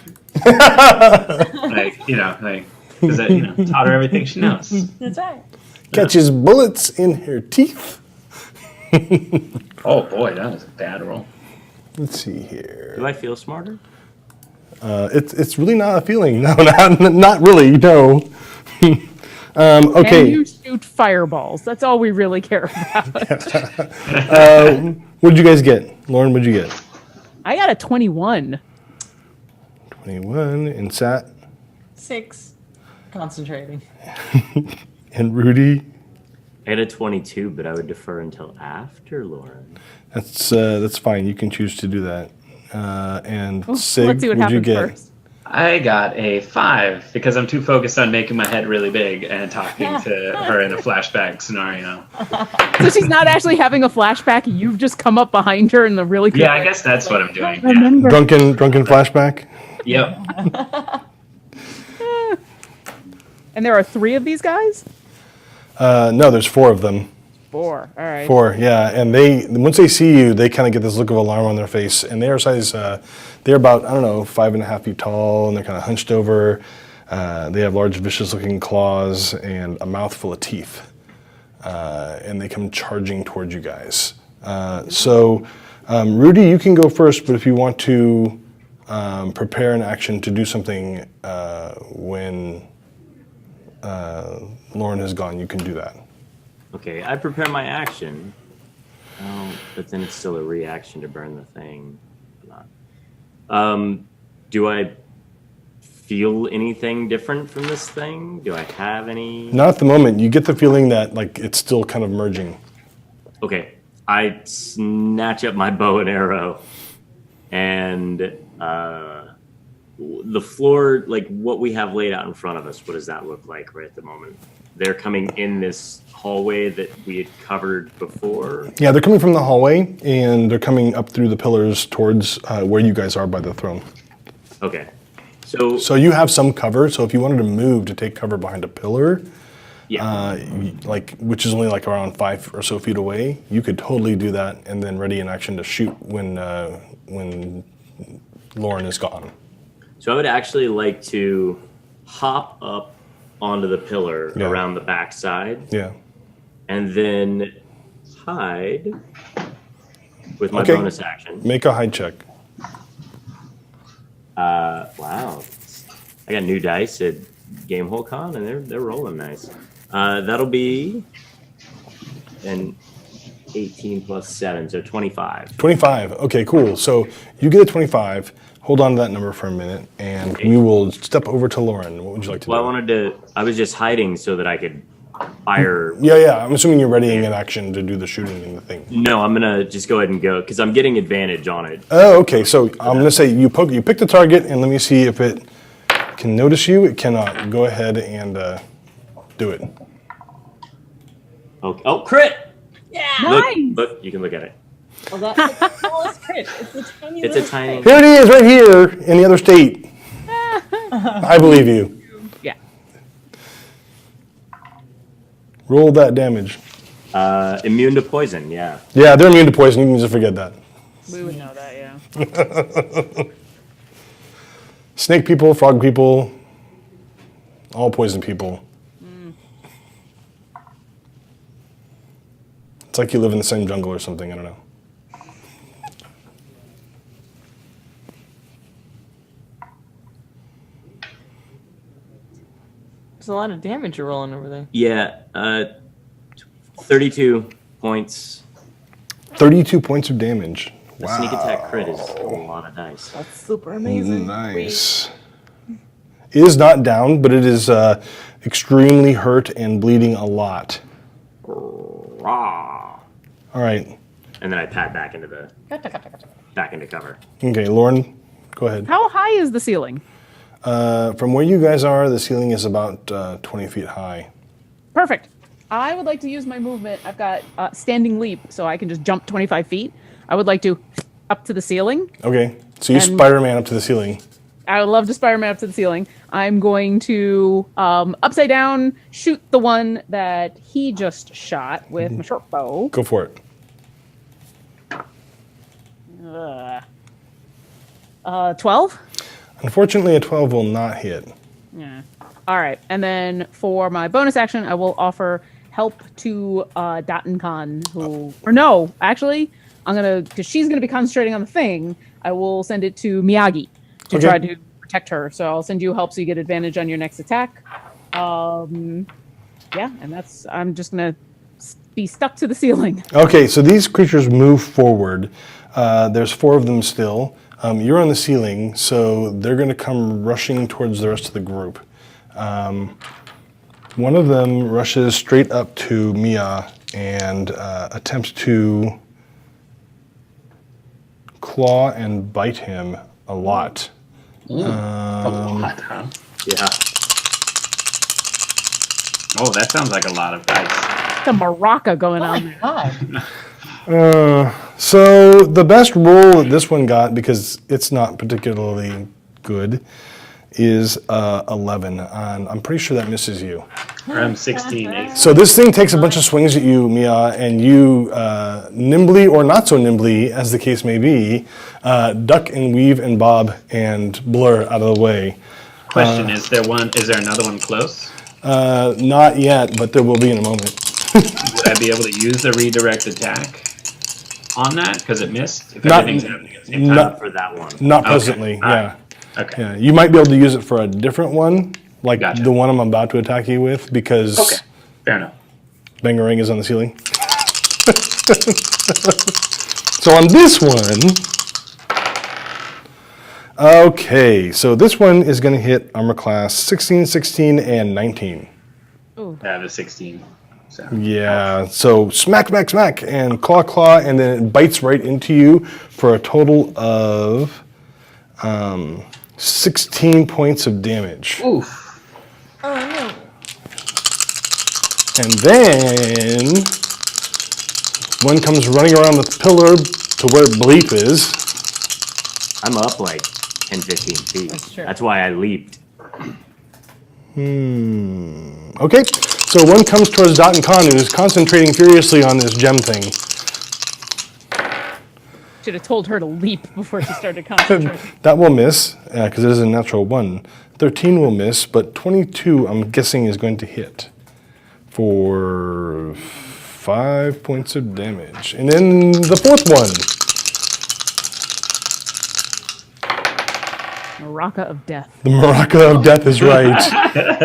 like because taught her everything she knows. That's right. Catches bullets in her teeth. Oh boy, that was a bad roll. Let's see here. Do I feel smarter? It's really not a feeling. No, not really. No. And Okay. you shoot fireballs. That's all we really care about. What did you guys get? Lauren, what'd you get? I got a 21. 21. And Sat 6. Concentrating. and Rudy. I had a 22, but I would defer until after Lauren. That's fine. You can choose to do that. And Ooh, Sig, let's see what what'd you happens get? first. I got a 5 because I'm too focused on making my head really big and talking to her in a flashback scenario. So she's not actually having a flashback. You've just come up behind her in the really cool. Yeah, I guess that's what I'm doing. Yeah. Remember. Drunken flashback. Yep. And there are 3 of these guys? No, there's 4 of them. 4. All right. 4, yeah. And once they see you, they kind of get this look of alarm on their face. And they are size, they're about, 5.5 feet tall, and they're kind of hunched over. They have large, vicious-looking claws and a mouth full of teeth. And they come charging towards you guys. So, Rudy, you can go first, but if you want to prepare an action to do something when Lauren has gone, you can do that. Okay, I prepare my action. Oh, but then it's still a reaction to burn the thing. Do I feel anything different from this thing? Do I have any? Not at the moment. You get the feeling that it's still kind of merging. Okay, I snatch up my bow and arrow, and the floor, like what we have laid out in front of us, what does that look like right at the moment? They're coming in this hallway that we had covered before. Yeah, they're coming from the hallway, and they're coming up through the pillars towards where you guys are by the throne. Okay, so So you have some cover. So if you wanted to move to take cover behind a pillar, yeah, which is only around 5 or so feet away, you could totally do that, and then ready in action to shoot when Lauren is gone. so I would actually like to hop up onto the pillar Yeah. around the backside, Yeah. and then hide with my Okay. bonus action. Make a hide check. Wow, I got new dice at Gamehole Con, and they're rolling nice. That'll be an 18 plus 7, so 25. 25. Okay, cool. So you get a 25. Hold on to that number for a minute, and we will step over to Lauren. What would you like to Well, do? I was just hiding so that I could fire. Yeah. I'm assuming you're readying an action to do the shooting and the thing. No, I'm gonna just go ahead and go because I'm getting advantage on it. Oh, okay. So I'm gonna say you pick the target, and let me see if it can notice you. It cannot. Go ahead and do it. Okay. Oh, crit! Yeah. Nice. Look, you can look at it. Well, that's the smallest crit. It's a tiny. It's a little tiny. Here it is, right here in the other state. I believe you. Yeah. Roll that damage. Immune to poison. Yeah. Yeah, they're immune to poison. You can just forget that. We would know that, yeah. Snake people, frog people, all poison people. It's like you live in the same jungle or something. I don't know. There's a lot of damage you're rolling over there. Yeah. 32 points. 32 points of damage. The Wow. sneak attack crit is a lot of dice. That's super amazing. Nice. It is not down, but it is extremely hurt and bleeding a lot. Rah. All right. And then I pad back into cover. Okay, Lauren, go ahead. How high is the ceiling? From where you guys are, the ceiling is about 20 feet high. Perfect. I would like to use my movement. I've got standing leap, so I can just jump 25 feet. I would like to up to the ceiling. Okay, so you And- Spider-Man up to the ceiling. I would love to Spider-Man up to the ceiling. I'm going to upside down shoot the one that he just shot with my short bow. Go for it. 12? Unfortunately, a 12 will not hit. Yeah. All right. And then for my bonus action, I will offer help to Dotton Khan, who... Or no, actually, I'm going to... Because she's going to be concentrating on the thing, I will send it to Miyagi to Okay. try to protect her. So I'll send you help so you get advantage on your next attack. Yeah, and that's... I'm just going to be stuck to the ceiling. Okay, so these creatures move forward. There's 4 of them still. You're on the ceiling, so they're going to come rushing towards the rest of the group. One of them rushes straight up to Mia and attempts to claw and bite him a lot. A lot, huh? Yeah. Oh, that sounds like a lot of dice. The maraca going Oh on my there. god. So the best roll that this one got, because it's not particularly good, is 11. And I'm pretty sure that misses you. I'm 16. 8. So this thing takes a bunch of swings at you, Mia, and you nimbly or not so nimbly, as the case may be, duck and weave and bob and blur out of the way. Question: Is there another one close? Not yet, but there will be in a moment. Would I be able to use the redirect attack on that because it missed? If Not- everything's happening at the same time. not- For that one. Not presently, all yeah. right. Okay. Yeah. You might be able to use it for a different one, like Gotcha. the one I'm about to attack you with, because Okay. Fair enough. Bangarang is on the ceiling. So on this one, okay, so this one is going to hit armor class 16, 16, and 19. I have a 16. So. Yeah, so smack, smack, smack, and claw, claw, and then it bites right into you for a total of 16 points of damage. Oof. Oh no. And then one comes running around the pillar to where Bleep is. I'm up like 10, 15 feet. That's true. That's why I leaped. Okay, so one comes towards Dot and Khan, who's concentrating furiously on this gem thing. Should have told her to leap before she started concentrating. That will miss, because it is a natural 1. 13 will miss, but 22, I'm guessing, is going to hit for 5 points of damage. And then the 4th one. Maraca of death. The Maraca of Death is right.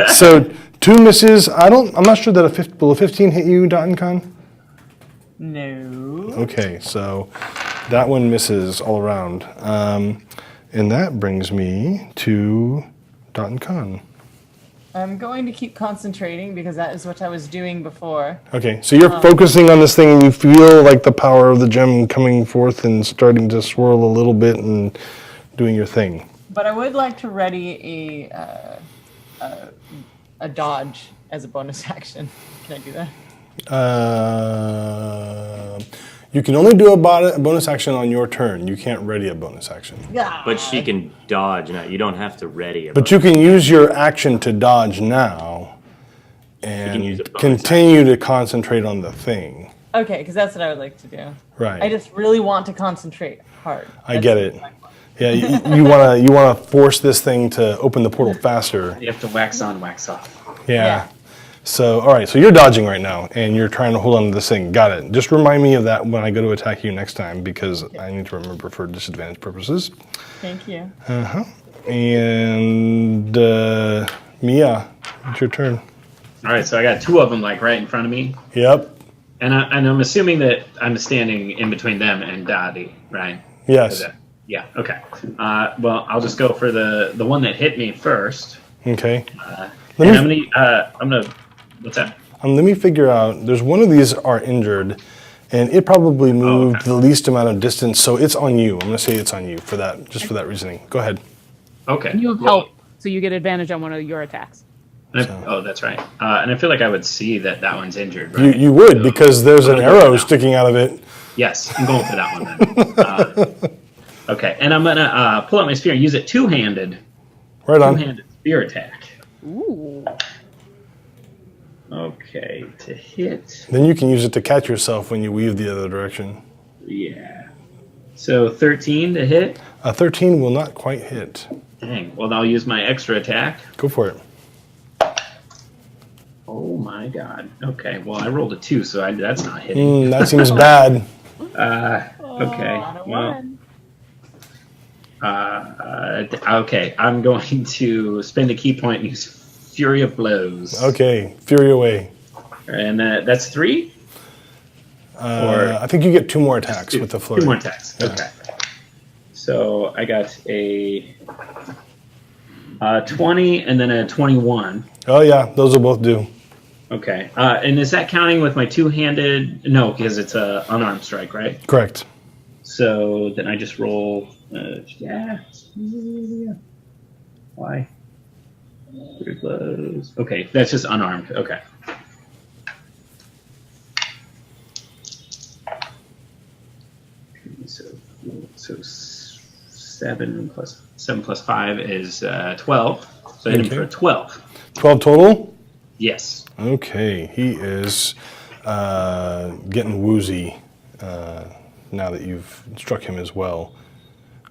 So 2 misses. I'm not sure that will a 15 hit you, Dot and Khan? No. Okay, so that one misses all around. And that brings me to Dot and Khan. I'm going to keep concentrating because that is what I was doing before. Okay, so you're focusing on this thing and you feel like the power of the gem coming forth and starting to swirl a little bit and doing your thing. But I would like to ready a dodge as a bonus action. Can I do that? You can only do a bonus action on your turn. You can't ready a bonus action. Yeah. But she can dodge now. You don't have to ready it. But you can use your action to dodge now and use a bonus continue to concentrate on the thing. Okay, because that's what I would like to do. Right. I just really want to concentrate hard. I get it. Yeah, you wanna force this thing to open the portal faster. You have to wax on, wax off. Yeah. So, all right, so you're dodging right now, and you're trying to hold on to this thing. Got it. Just remind me of that when I go to attack you next time, because I need to remember for disadvantage purposes. Thank you. And Mia, it's your turn. All right, so I got 2 of them like right in front of me, Yep. and I'm assuming that I'm standing in between them and Dottie, right? Yes. Yeah. Okay. Well, I'll just go for the one that hit me first. Okay. And I'm gonna. What's that? Let me figure out. There's one of these are injured, and it probably moved the least amount of distance, so it's on you. I'm going to say it's on you for that, just for that reasoning. Go ahead. Okay. You have help, so you get advantage on one of your attacks. Oh, that's right. And I feel like I would see that one's injured, right? You would, So, because there's an I'm gonna go arrow for that. sticking out of it. Yes, I'm going for that one then. Okay, and I'm gonna pull out my spear and use it two-handed. Right on. Two-handed spear attack. Ooh. Okay, to hit. Then you can use it to catch yourself when you weave the other direction. Yeah. So 13 to hit. 13 will not quite hit. Dang. Well, I'll use my extra attack. Go for it. Oh my god. Okay. Well, I rolled a 2, so that's not hitting. That seems bad. Okay. On a Well. one. Okay. I'm going to spend a key point and use Fury of Blows. Okay, fury away. And that's 3. I think you get 2 more attacks with the flurry. 2 more attacks. Yeah. Okay. So I got a 20 and then a 21. Oh yeah, those will both do. Okay. And is that counting with my two-handed? No, because it's a unarmed strike, right? Correct. So then I just roll. Why? 3 blows. Okay, that's just unarmed. Okay. So 7 plus 5 is 12. So I hit him for a 12. 12 total? Yes. Okay, he is getting woozy now that you've struck him as well.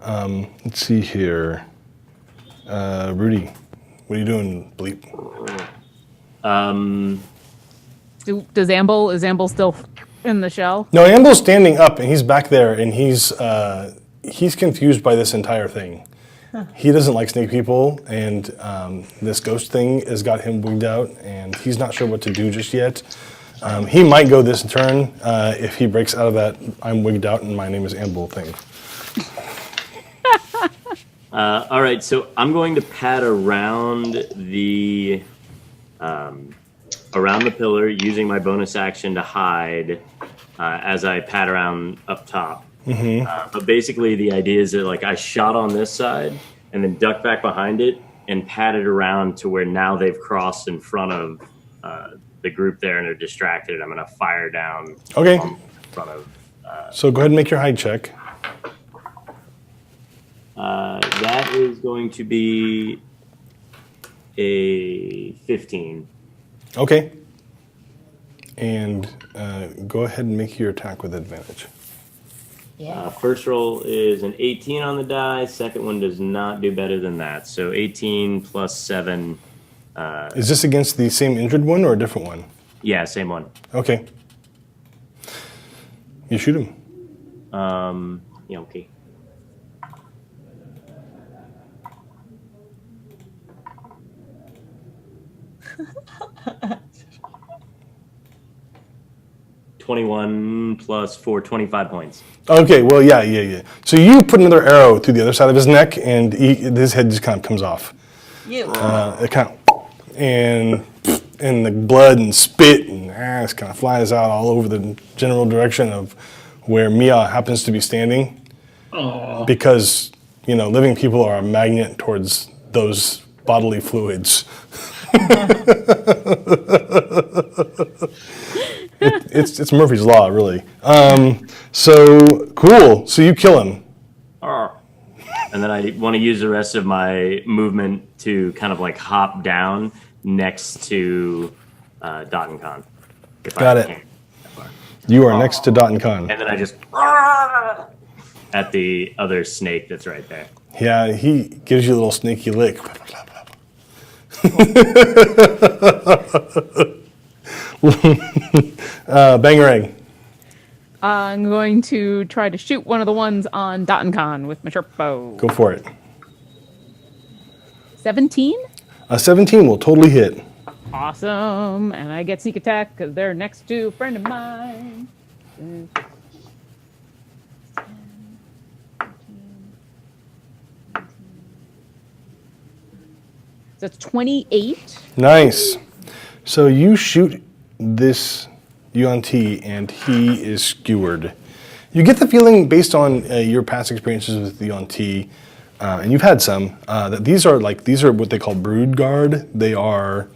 Let's see here. Rudy, what are you doing, Bleep? Is Amble still in the shell? No, Amble's standing up, and he's back there, and he's confused by this entire thing. He doesn't like snake people, and this ghost thing has got him wigged out, and he's not sure what to do just yet. He might go this turn if he breaks out of that I'm wigged out and my name is Amble thing. All right, so I'm going to pad around the pillar using my bonus action to hide as I pad around up top. But basically, the idea is that like I shot on this side and then ducked back behind it and padded around to where now they've crossed in front of the group there and they're distracted. I'm going to fire down. Okay. In front of. So go ahead and make your hide check. That is going to be a 15. Okay. And go ahead and make your attack with advantage. First roll is an 18 on the die. Second one does not do better than that. So 18 plus 7. Is this against the same injured one or a different one? Yeah, same one. Okay. You shoot him. Yeah, okay. $21 plus 4, 25 points. Okay, well, yeah. So you put another arrow through the other side of his neck, and his head just kind of comes off. It kind of, and the blood and spit and ass kind of flies out all over the general direction of where Mia happens to be standing. Oh. Because, living people are a magnet towards those bodily fluids. It's Murphy's Law, really. So, cool. So you kill him. And then I want to use the rest of my movement to kind of like hop down next to Dot and Con. Got it. You are next to Dot and Con. And then I just at the other snake that's right there. Yeah, he gives you a little snaky lick. Bangarang. I'm going to try to shoot one of the ones on Dot and Con with my sharp bow. Go for it. 17? 17 will totally hit. Awesome. And I get sneak attack because they're next to a friend of mine. So it's 28. Nice. So you shoot this UNT and he is skewered. You get the feeling, based on your past experiences with the UNT, and you've had some, that these are what they call brood guard. They are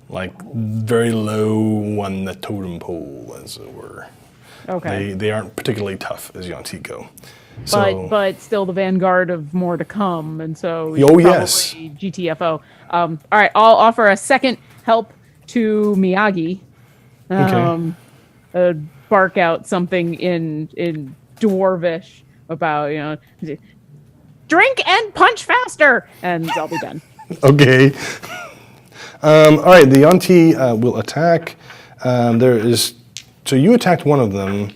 like very low on the totem pole, as it were. Okay. They aren't particularly tough as UNT go. So, But still the vanguard of more to come, and so yes. GTFO. All right, I'll offer a second help to Miyagi. Bark out something in Dwarvish about drink and punch faster, and I'll be done. Okay. All right, the Yanti will attack. So you attacked one of them,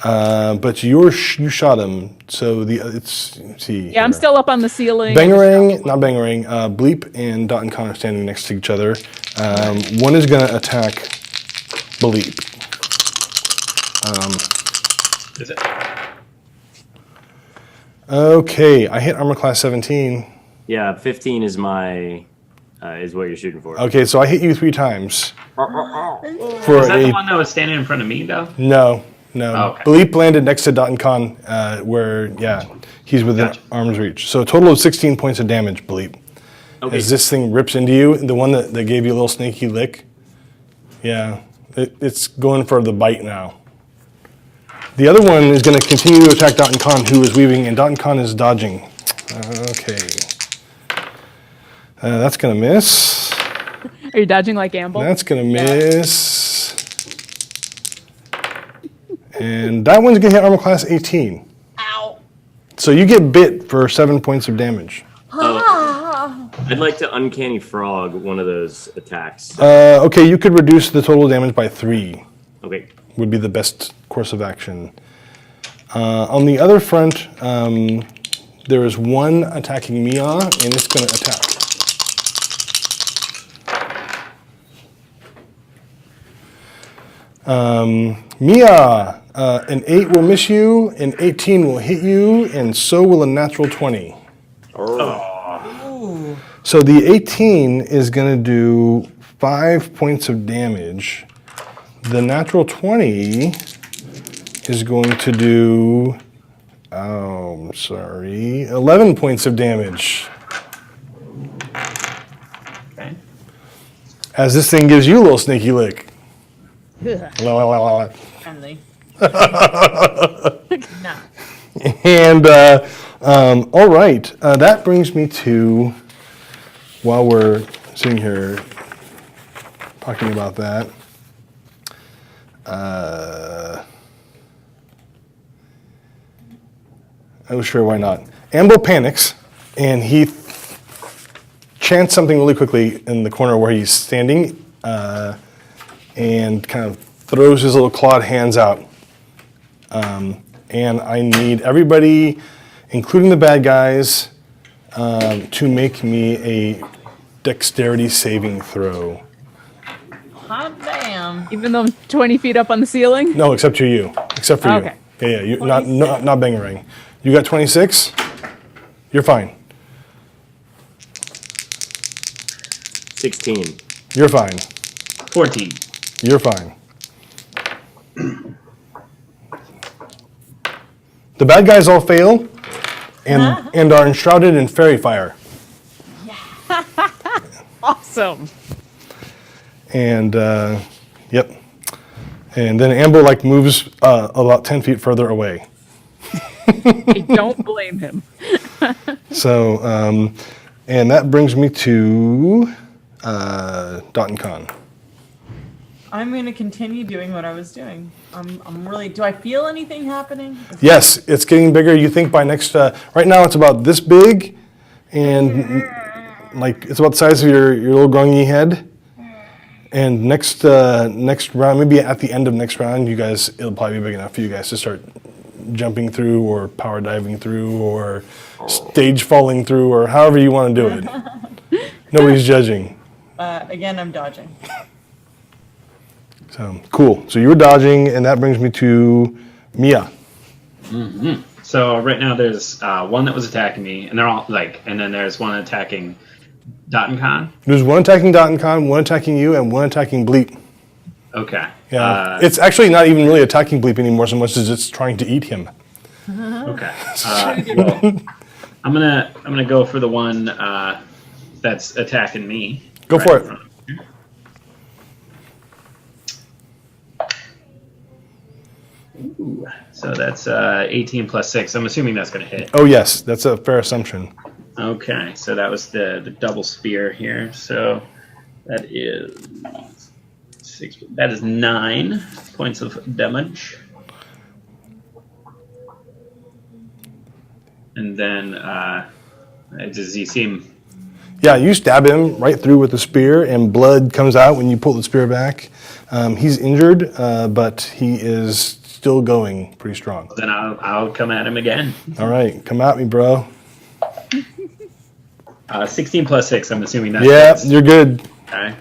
but you shot him. So let's see. Yeah, I'm still up on the ceiling. Bangarang, not Bangarang. Bleep and Dot and Con are standing next to each other. One is going to attack Bleep. Is it? Okay, I hit armor class 17. Yeah, 15 is my is what you're shooting for. Okay, so I hit you 3 times. For Is that the one that was standing in front of me, though? No. Oh, okay. Philippe landed next to Dot and Khan, where, he's within Gotcha. arm's reach. So a total of 16 points of damage, Philippe. Okay. As this thing rips into you, the one that gave you a little snaky lick, it's going for the bite now. The other one is going to continue to attack Dot and Khan, who is weaving, and Dot and Khan is dodging. Okay. That's going to miss. Are you dodging like Amble? That's going to miss. And that one's going to hit armor class 18. Ow. So you get bit for 7 points of damage. I'd like to uncanny frog one of those attacks. Okay, you could reduce the total damage by 3. Okay. Would be the best course of action. On the other front, there is one attacking Mia, and it's going to attack. Mia, an 8 will miss you, an 18 will hit you, and so will a natural 20. So the 18 is going to do 5 points of damage. The natural 20 is going to do, 11 points of damage. Okay. As this thing gives you a little sneaky lick. La, la, la, la. Friendly. No. And, all right, that brings me to, while we're sitting here talking about that, oh, sure, why not? Ambo panics, and he chants something really quickly in the corner where he's standing, and kind of throws his little clawed hands out. And I need everybody, including the bad guys, to make me a dexterity saving throw. Hot damn. Even though I'm 20 feet up on the ceiling? No, except for you. Except for Okay. you. Yeah, you, not Bangarang. You got 26? You're fine. 16. You're fine. 14. You're fine. The bad guys all fail and are enshrouded in fairy fire. Awesome. And, yep. And then Ambo moves about 10 feet further away. I don't blame him. So, and that brings me to Dot and Khan. I'm going to continue doing what I was doing. I'm really. Do I feel anything happening? Yes, it's getting bigger. You think by next, right now it's about this big, and it's about the size of your little grungy head. And next round, maybe at the end of next round, it'll probably be big enough for you guys to start jumping through, or power diving through, or stage falling through, or however you want to do it. Nobody's judging. Again, I'm dodging. So cool. So you were dodging, and that brings me to Mia. So right now there's one that was attacking me, and they're all and then there's one attacking Dot and Khan. There's one attacking Dot and Khan, one attacking you, and one attacking Bleep. Okay. Yeah, it's actually not even really attacking Bleep anymore so much as it's trying to eat him. Okay. Well, I'm gonna go for the one that's attacking me. Go for it. Ooh, so that's 18 plus 6. I'm assuming that's going to hit. Oh yes, that's a fair assumption. Okay, so that was the double spear here. So that is 6. That is 9 points of damage. And then does he seem? Yeah, you stab him right through with the spear, and blood comes out when you pull the spear back. He's injured, but he is still going pretty strong. Then I'll come at him again. All right, come at me, bro. 16 plus 6. I'm assuming that. Yeah, hits. you're good. Okay.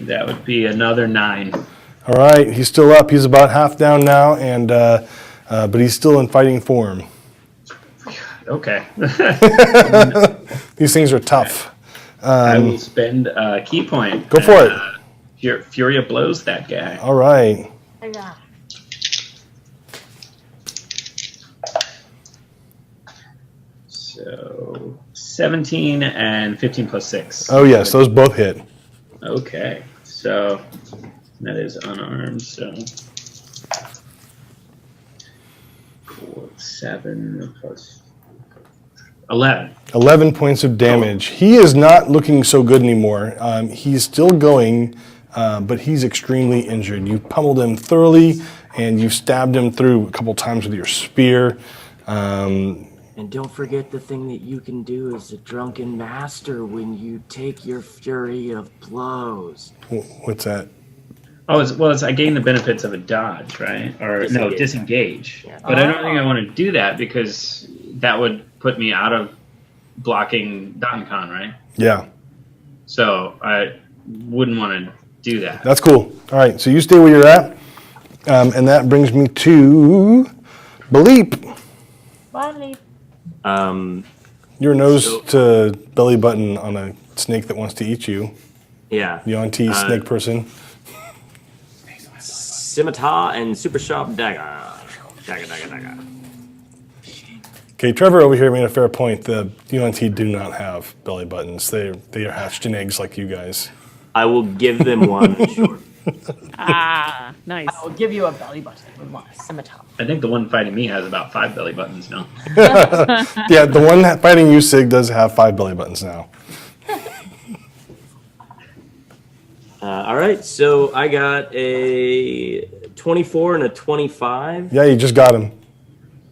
That would be another 9. All right, he's still up. He's about half down now, and but he's still in fighting form. Okay. These things are tough. I will spend a key point. Go for it. Furia blows that guy. All right. So 17 and 15 plus 6. Oh yes, those both hit. Okay. So that is unarmed. So 7 plus 11. 11 points of damage. He is not looking so good anymore. He's still going, but he's extremely injured. You pummeled him thoroughly, and you stabbed him through a couple times with your spear. And don't forget the thing that you can do as a drunken master when you take your fury of blows. What's that? Oh, it's I gain the benefits of a dodge, right? Or no, disengage. Yeah. But I don't think I want to do that because that would put me out of blocking Dankon, right? Yeah, So I wouldn't want to do that. that's cool. All right, so you stay where you're at, and that brings me to Bleep. Your nose to belly button on a snake that wants to eat you. Yeah. Yonti snake person. Scimitar and super sharp dagger. Dagger. Okay, Trevor over here made a fair point. The UNT do not have belly buttons. They are hatched in eggs like you guys. I will give them one. Sure. Ah, nice. I will give you a belly button with my scimitar. I think the one fighting me has about 5 belly buttons now. Yeah, the one that fighting you, Sig, does have 5 belly buttons now. All right, so I got a 24 and a 25. Yeah, you just got him.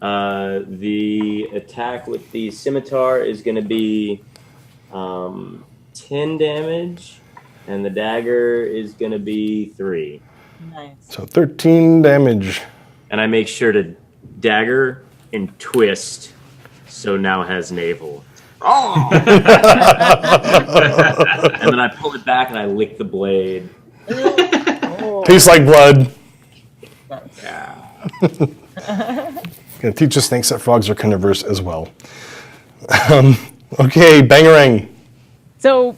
The attack with the scimitar is going to be 10 damage, and the dagger is going to be 3. Nice. So 13 damage. And I make sure to dagger and twist, so now has navel. Oh! And then I pull it back and I lick the blade. Tastes like blood. Yeah. Gonna teach the snakes that frogs are carnivorous as well. Okay, Bangarang. So,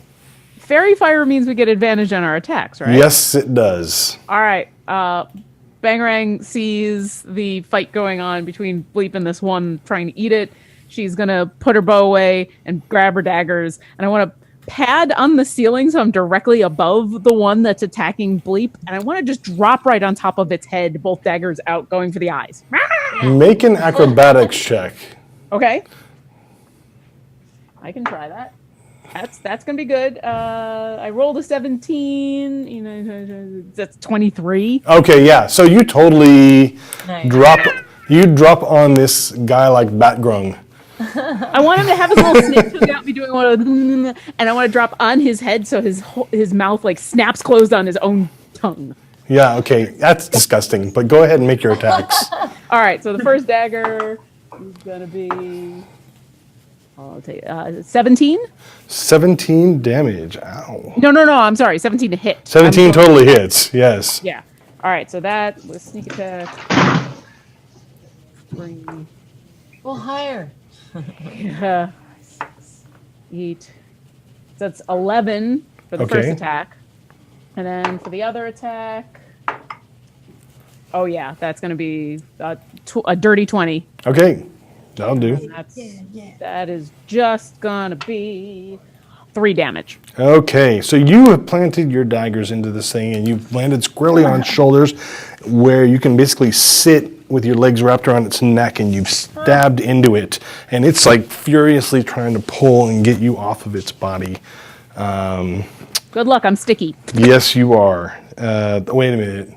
fairy fire means we get advantage on our attacks, right? Yes, it does. All right. Bangarang sees the fight going on between Bleep and this one trying to eat it. She's gonna put her bow away and grab her daggers, and I want to pad on the ceiling so I'm directly above the one that's attacking Bleep, and I want to just drop right on top of its head, both daggers out, going for the eyes. Make an acrobatics check. Okay. I can try that. That's gonna be good. I rolled a 17. You know, that's 23. Okay, yeah. So you totally Nice. drop on this guy like Grung. I want him to have his little snake tongue out, be doing one of, and I want to drop on his head so his mouth like snaps closed on his own tongue. Yeah, okay. That's disgusting. But go ahead and make your attacks. All right, so the first dagger is gonna be, I'll take 17. 17 damage. Ow. No, I'm sorry, 17 to hit. 17 I'm totally hits. Yes. Yeah. All right, so that was sneak attack. 3. Well, higher. 6, 8. So that's 11 for the first Okay. attack. And then for the other attack, oh yeah, that's going to be a dirty 20. Okay. That'll do. That is just going to be 3 damage. Okay, so you have planted your daggers into this thing and you've landed squarely on its shoulders where you can basically sit with your legs wrapped around its neck and you've stabbed into it. And it's like furiously trying to pull and get you off of its body. Good luck, I'm sticky. Yes, you are. Wait a minute.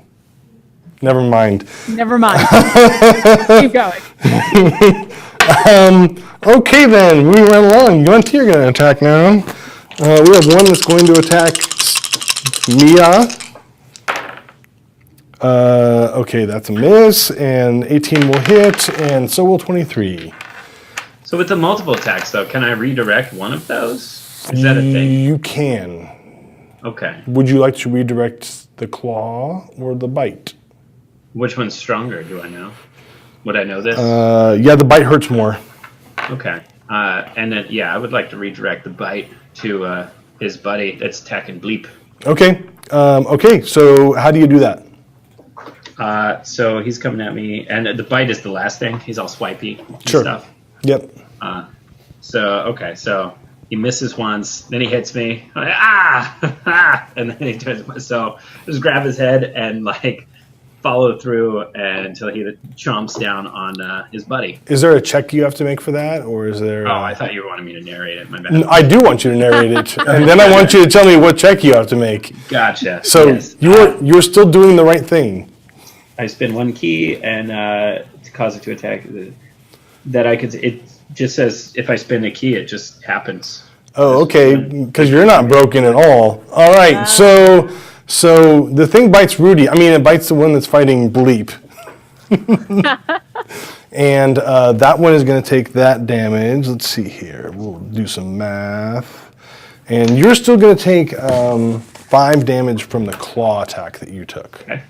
Never mind. Never mind. Keep going. Okay then, moving right along. Yuan Ti are going to attack now. We have one that's going to attack Mia. Okay, that's a miss, and 18 will hit, and so will 23. So with the multiple attacks, though, can I redirect one of those? Is that a thing? You can. Okay. Would you like to redirect the claw or the bite? Which one's stronger? Do I know? Would I know this? Yeah, the bite hurts more. Okay. And then, yeah, I would like to redirect the bite to his buddy that's attacking Bleep. Okay. Okay, so how do you do that? So he's coming at me, and the bite is the last thing. He's all swipey and Sure. stuff. Yep. So he misses once, then he hits me. I'm like, ah! And then he turns. So just grab his head and like follow through until he chomps down on his buddy. Is there a check you have to make for that, or is there? Oh, I thought you wanted me to narrate it. My bad. I do want you to narrate it, and then I want you to tell me what check you have to make. Gotcha. So Yes. you're still doing the right thing. I spend one key and to cause it to attack. That I could. It just says if I spend a key, it just happens. Oh, okay, because you're not broken at all. All right, so the thing bites Rudy. I mean, it bites the one that's fighting Bleep. And that one is going to take that damage. Let's see here. We'll do some math. And you're still going to take 5 damage from the claw attack that you took. Okay.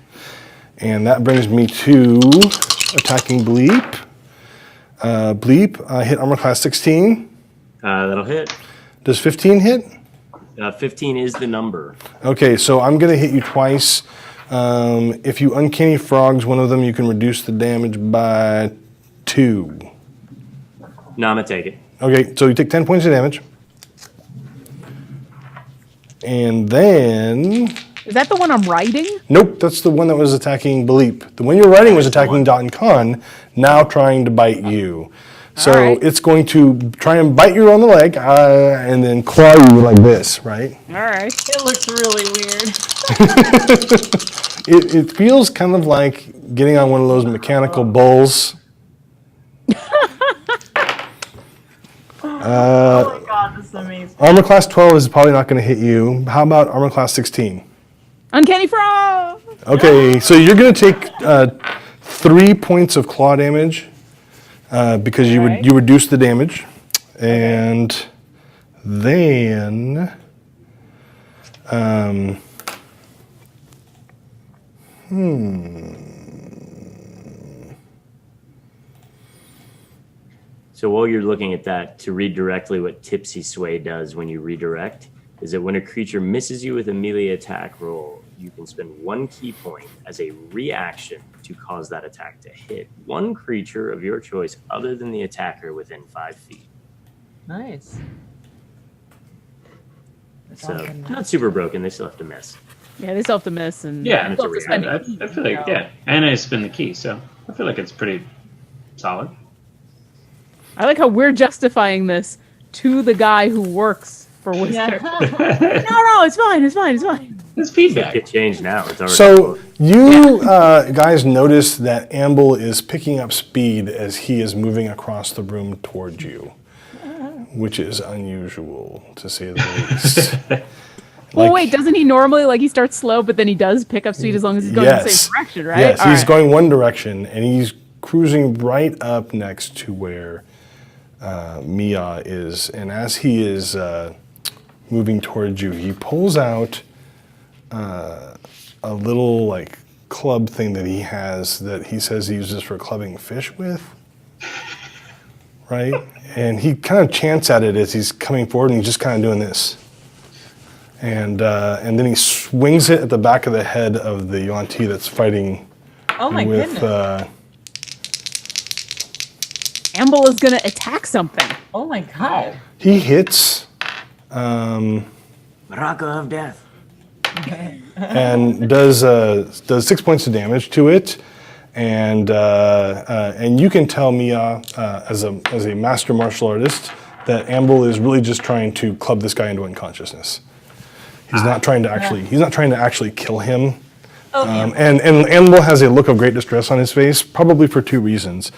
And that brings me to attacking Bleep. Bleep, hit armor class 16. That'll hit. Does 15 hit? 15 is the number. Okay, so I'm going to hit you twice. If you uncanny frogs one of them, you can reduce the damage by 2. No, I'm going to take it. Okay, so you take 10 points of damage. And then... Is that the one I'm riding? Nope, that's the one that was attacking Bleep. The one you're riding was attacking Dot and Khan, now trying to bite you. So right. it's going to try and bite you on the leg and then claw you like this, right? All right. It looks really weird. It feels kind of like getting on one of those mechanical bulls. Oh my god, this is amazing. Armor class 12 is probably not going to hit you. How about armor class 16? Uncanny frog. Okay, so you're going to take 3 points of claw damage because you Alright. you reduce the damage, and then So while you're looking at that, to read directly what Tipsy Sway does when you redirect, is that when a creature misses you with a melee attack roll, you can spend 1 key point as a reaction to cause that attack to hit one creature of your choice other than the attacker within 5 feet. Nice. So not super broken, they still have to miss. Yeah, they still have to miss and Yeah, and still it's have a to spend I feel like and I spin the key, so I feel like it's pretty solid. I like how we're justifying this to the guy who works for Wizard. Yeah. No, it's fine. It's fine. It's fine. It's It feedback. get changed now. It's already so you guys notice that Amble is picking up speed as he is moving across the room towards you, which is unusual to say the least. Well, Like- wait, doesn't he normally, he starts slow, but then he does pick up speed as long as he's going in the same direction, right? Yes, All he's right. going one direction, and he's cruising right up next to where Mia is. And as he is moving towards you, he pulls out a little club thing that he has that he says he uses for clubbing fish with. Right? And he kind of chants at it as he's coming forward, and he's just kind of doing this. And then he swings it at the back of the head of the Yuan-Ti that's fighting Oh my with. goodness. Amble is going to attack something. Oh my god. He hits Baraka of Death. and does 6 points of damage to it, and you can tell Mia as a master martial artist that Amble is really just trying to club this guy into unconsciousness. He's not trying to actually kill him. And Amble has a look of great distress on his face, probably for 2 reasons.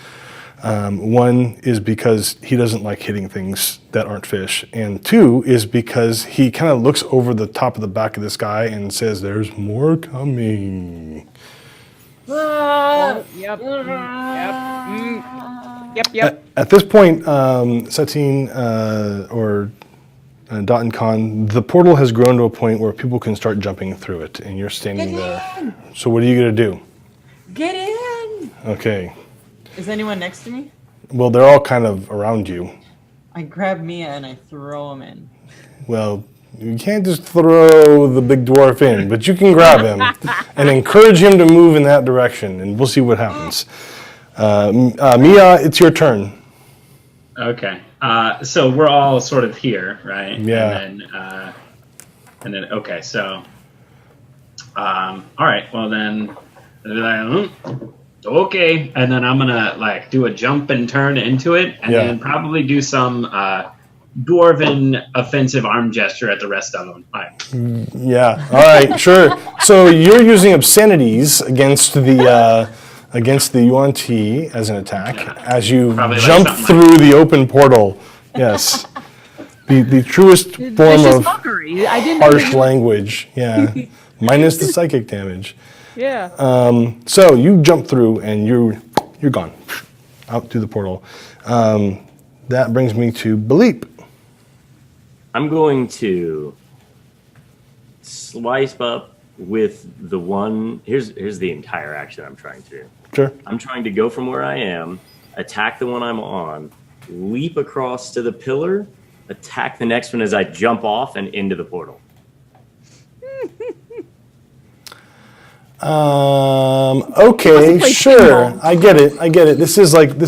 One is because he doesn't like hitting things that aren't fish, and 2 is because he kind of looks over the top of the back of this guy and says, "There's more coming." Yep. Yep. Yep. At this point, Satine or Dot and Con, the portal has grown to a point where people can start jumping through it, and you're standing there. So what are you going to do? Get in! Okay. Is anyone next to me? Well, they're all kind of around you. I grab Mia and I throw him in. Well, you can't just throw the big dwarf in, but you can grab him and encourage him to move in that direction, and we'll see what happens. Mia, it's your turn. Okay. So we're all sort of here, right? Yeah. And then okay, so all right, well then okay. And then I'm gonna like do a jump and turn into it, and Yeah. then probably do some dwarven offensive arm gesture at the rest of them. All right. Yeah. All right. Sure. So you're using obscenities against the yuan ti as an attack as you Probably like jump something through the open portal. Yes. The truest form Vicious of mockery. I didn't know harsh you- language. Yeah. Minus the psychic damage. Yeah. So you jump through and you're gone out through the portal. That brings me to Baleep. I'm going to swipe up with the one. Here's the entire action I'm trying to do. Sure. I'm trying to go from where I am, attack the one I'm on, leap across to the pillar, attack the next one as I jump off and into the portal. Okay, play sure. pinball. I get it. This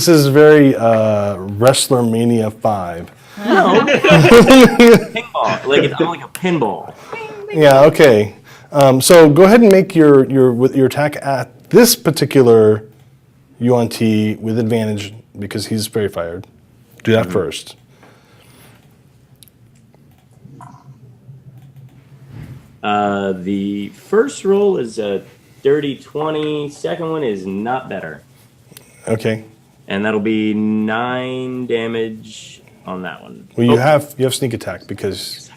is very Wrestler Mania 5. No, pinball. I'm like a pinball. Yeah, okay. So go ahead and make your attack at this particular yuan ti with advantage because he's fairy fired. Do that first. The first roll is a dirty 20. Second one is not better, Okay. and that'll be 9 damage on that one. Well, you have sneak attack because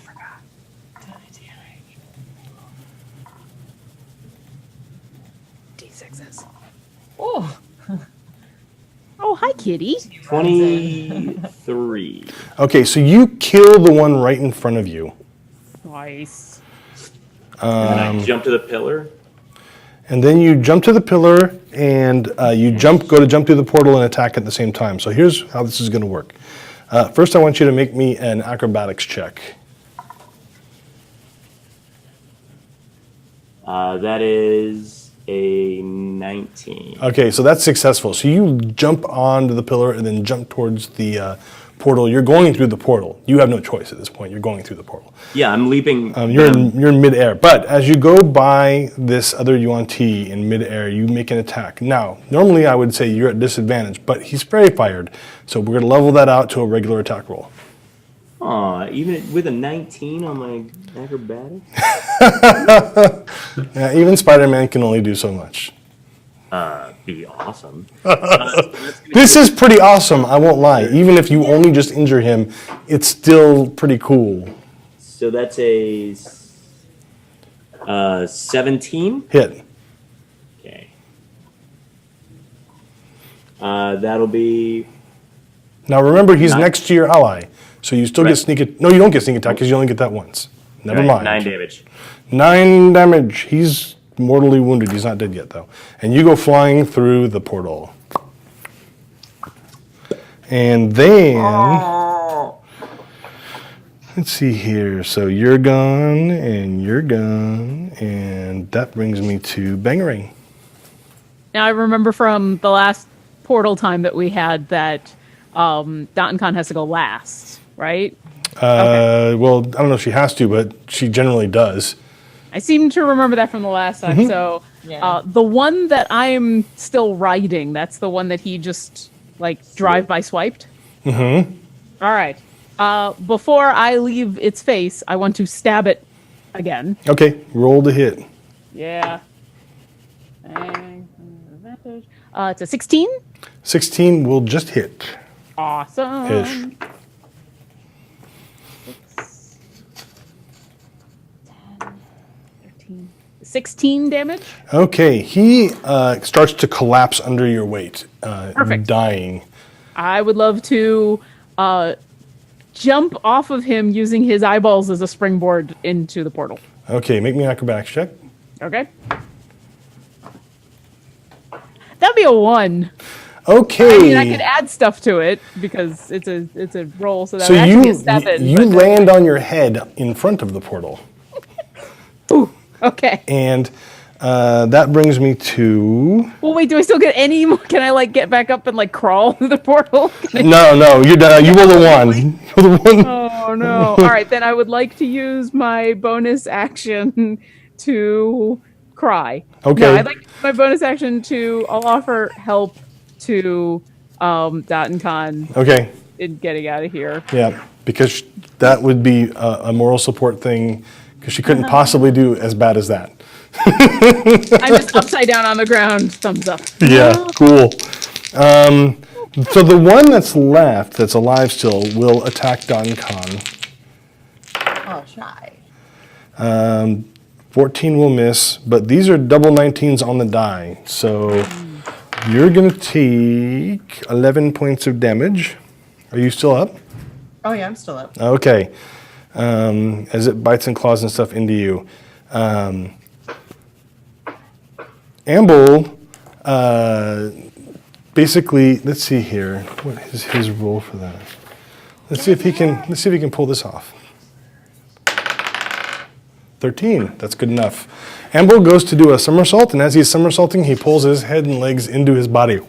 D6s. Oh, Oh, hi, kitty. 23. okay. So you kill the one right in front of you, Nice. And then I jump to the pillar. and then you jump to the pillar and you go to jump through the portal and attack at the same time. So here's how this is going to work. First, I want you to make me an acrobatics check. That is a 19. Okay, so that's successful. So you jump onto the pillar and then jump towards the portal. You're going through the portal. You have no choice at this point. You're going through the portal. Yeah, I'm leaping. You're in midair. But as you go by this other yuan ti in midair, you make an attack. Now, normally I would say you're at disadvantage, but he's fairy fired. So we're going to level that out to a regular attack roll. Aw, even with a 19 on my acrobatics? Yeah, even Spider-Man can only do so much. Be awesome. This is pretty awesome, I won't lie. Even if you only just injure him, it's still pretty cool. So that's a 17. Hit. Okay. That'll be Now remember, he's Nine. next to your ally, so you still Right. get sneak attack. No, you don't get sneak attack because you only get that once. Never mind. 9 damage. 9 damage. He's mortally wounded. He's not dead yet, though. And you go flying through the portal. And then, let's see here. So you're gone, and that brings me to Bangarang. Now I remember from the last portal time that we had that Con has to go last, right? Well, I don't know if she has to, but she generally does. I seem to remember that from the last time. So Yeah. the one that I'm still riding, that's the one that he just like drive-by swiped. Mm-hmm. All right. Before I leave its face, I want to stab it again. Okay, roll to hit. Yeah. And advantage. It's a 16. 16 will just hit. Awesome. Ish. 13, 16 damage. Okay, he starts to collapse under your weight, Perfect. dying. I would love to jump off of him using his eyeballs as a springboard into the portal. Okay, make me an acrobatics check. Okay. That'd be a 1. Okay. I mean, I could add stuff to it because it's a roll, so that so would actually be you a 7. you but- land on your head in front of the portal, Ooh, okay. and that brings me to Well, wait, do I still get any more? Can I, like, get back up and, like, crawl through the portal? no. You're done. You roll a 1. You roll a 1. Oh, no. All right, then I would like to use my bonus action to cry. Okay. No, I'd like to use my bonus action to, I'll offer help to Dot and Con Okay. in getting out of here. Yeah, because that would be a moral support thing, because she couldn't possibly do as bad as that. I'm just upside down on the ground. Thumbs up. Yeah, cool. So the one that's left, that's alive still, will attack Don Khan. Oh, shy. 14 will miss, but these are double 19s on the die. So you're going to take 11 points of damage. Are you still up? Oh, yeah, I'm still up. Okay. As it bites and claws and stuff into you. Amble, basically, let's see here. What is his roll for that? Let's see if he can pull this off. 13. That's good enough. Amble goes to do a somersault, and as he's somersaulting, he pulls his head and legs into his body.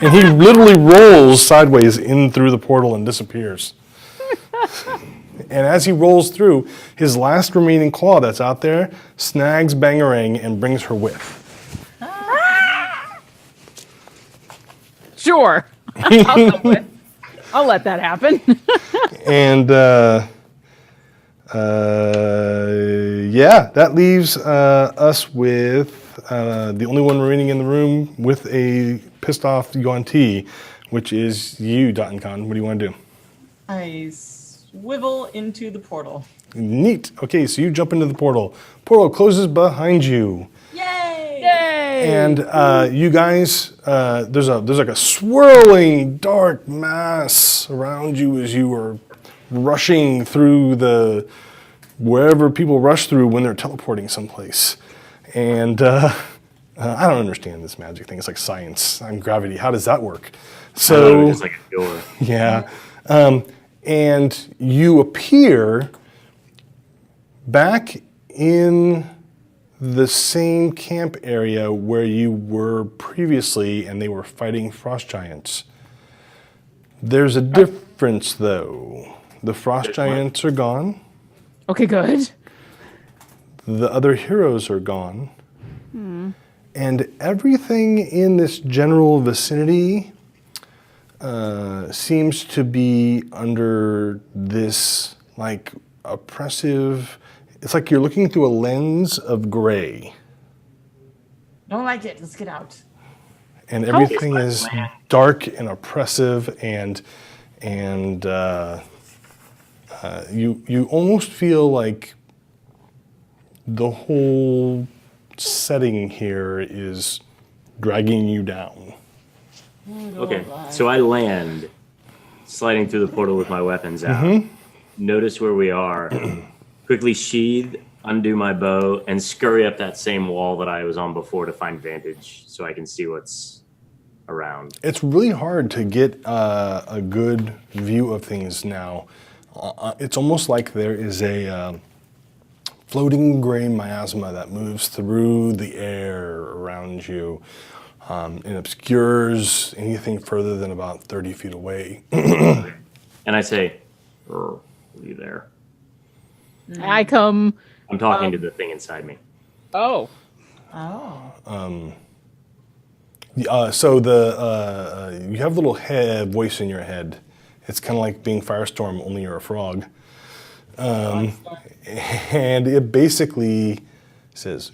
And he literally rolls sideways in through the portal and disappears. And as he rolls through, his last remaining claw that's out there snags Bangarang and brings her with. Sure. I'll let that happen. And yeah, that leaves us with the only one remaining in the room with a pissed off Yuan Ti, which is you, Dot Khan. What do you want to do? I swivel into the portal. Neat. Okay, so you jump into the portal. Portal closes behind you. Yay! Yay! And you guys, there's like a swirling dark mass around you as you are rushing through the wherever people rush through when they're teleporting someplace. And I don't understand this magic thing. It's like science on gravity. How does that work? So just like a door. yeah, and you appear back in the same camp area where you were previously, and they were fighting frost giants. There's a difference, though. The frost giants are gone. Okay, good. The other heroes are gone. And everything in this general vicinity seems to be under this, like, oppressive... It's like you're looking through a lens of gray. Don't like it. Let's get out. And everything is dark and oppressive, and you almost feel like the whole setting here is dragging you down. Okay, so I land, sliding through the portal with my weapons out. Notice where we are. Quickly sheathe, undo my bow, and scurry up that same wall that I was on before to find vantage so I can see what's around. It's really hard to get a good view of things now. It's almost like there is a floating gray miasma that moves through the air around you and obscures anything further than about 30 feet away. And I say, are you there? I come. I'm talking to the thing inside me. Oh. Oh. So you have a little voice in your head. It's kind of like being Firestorm, only you're a frog. And it basically says,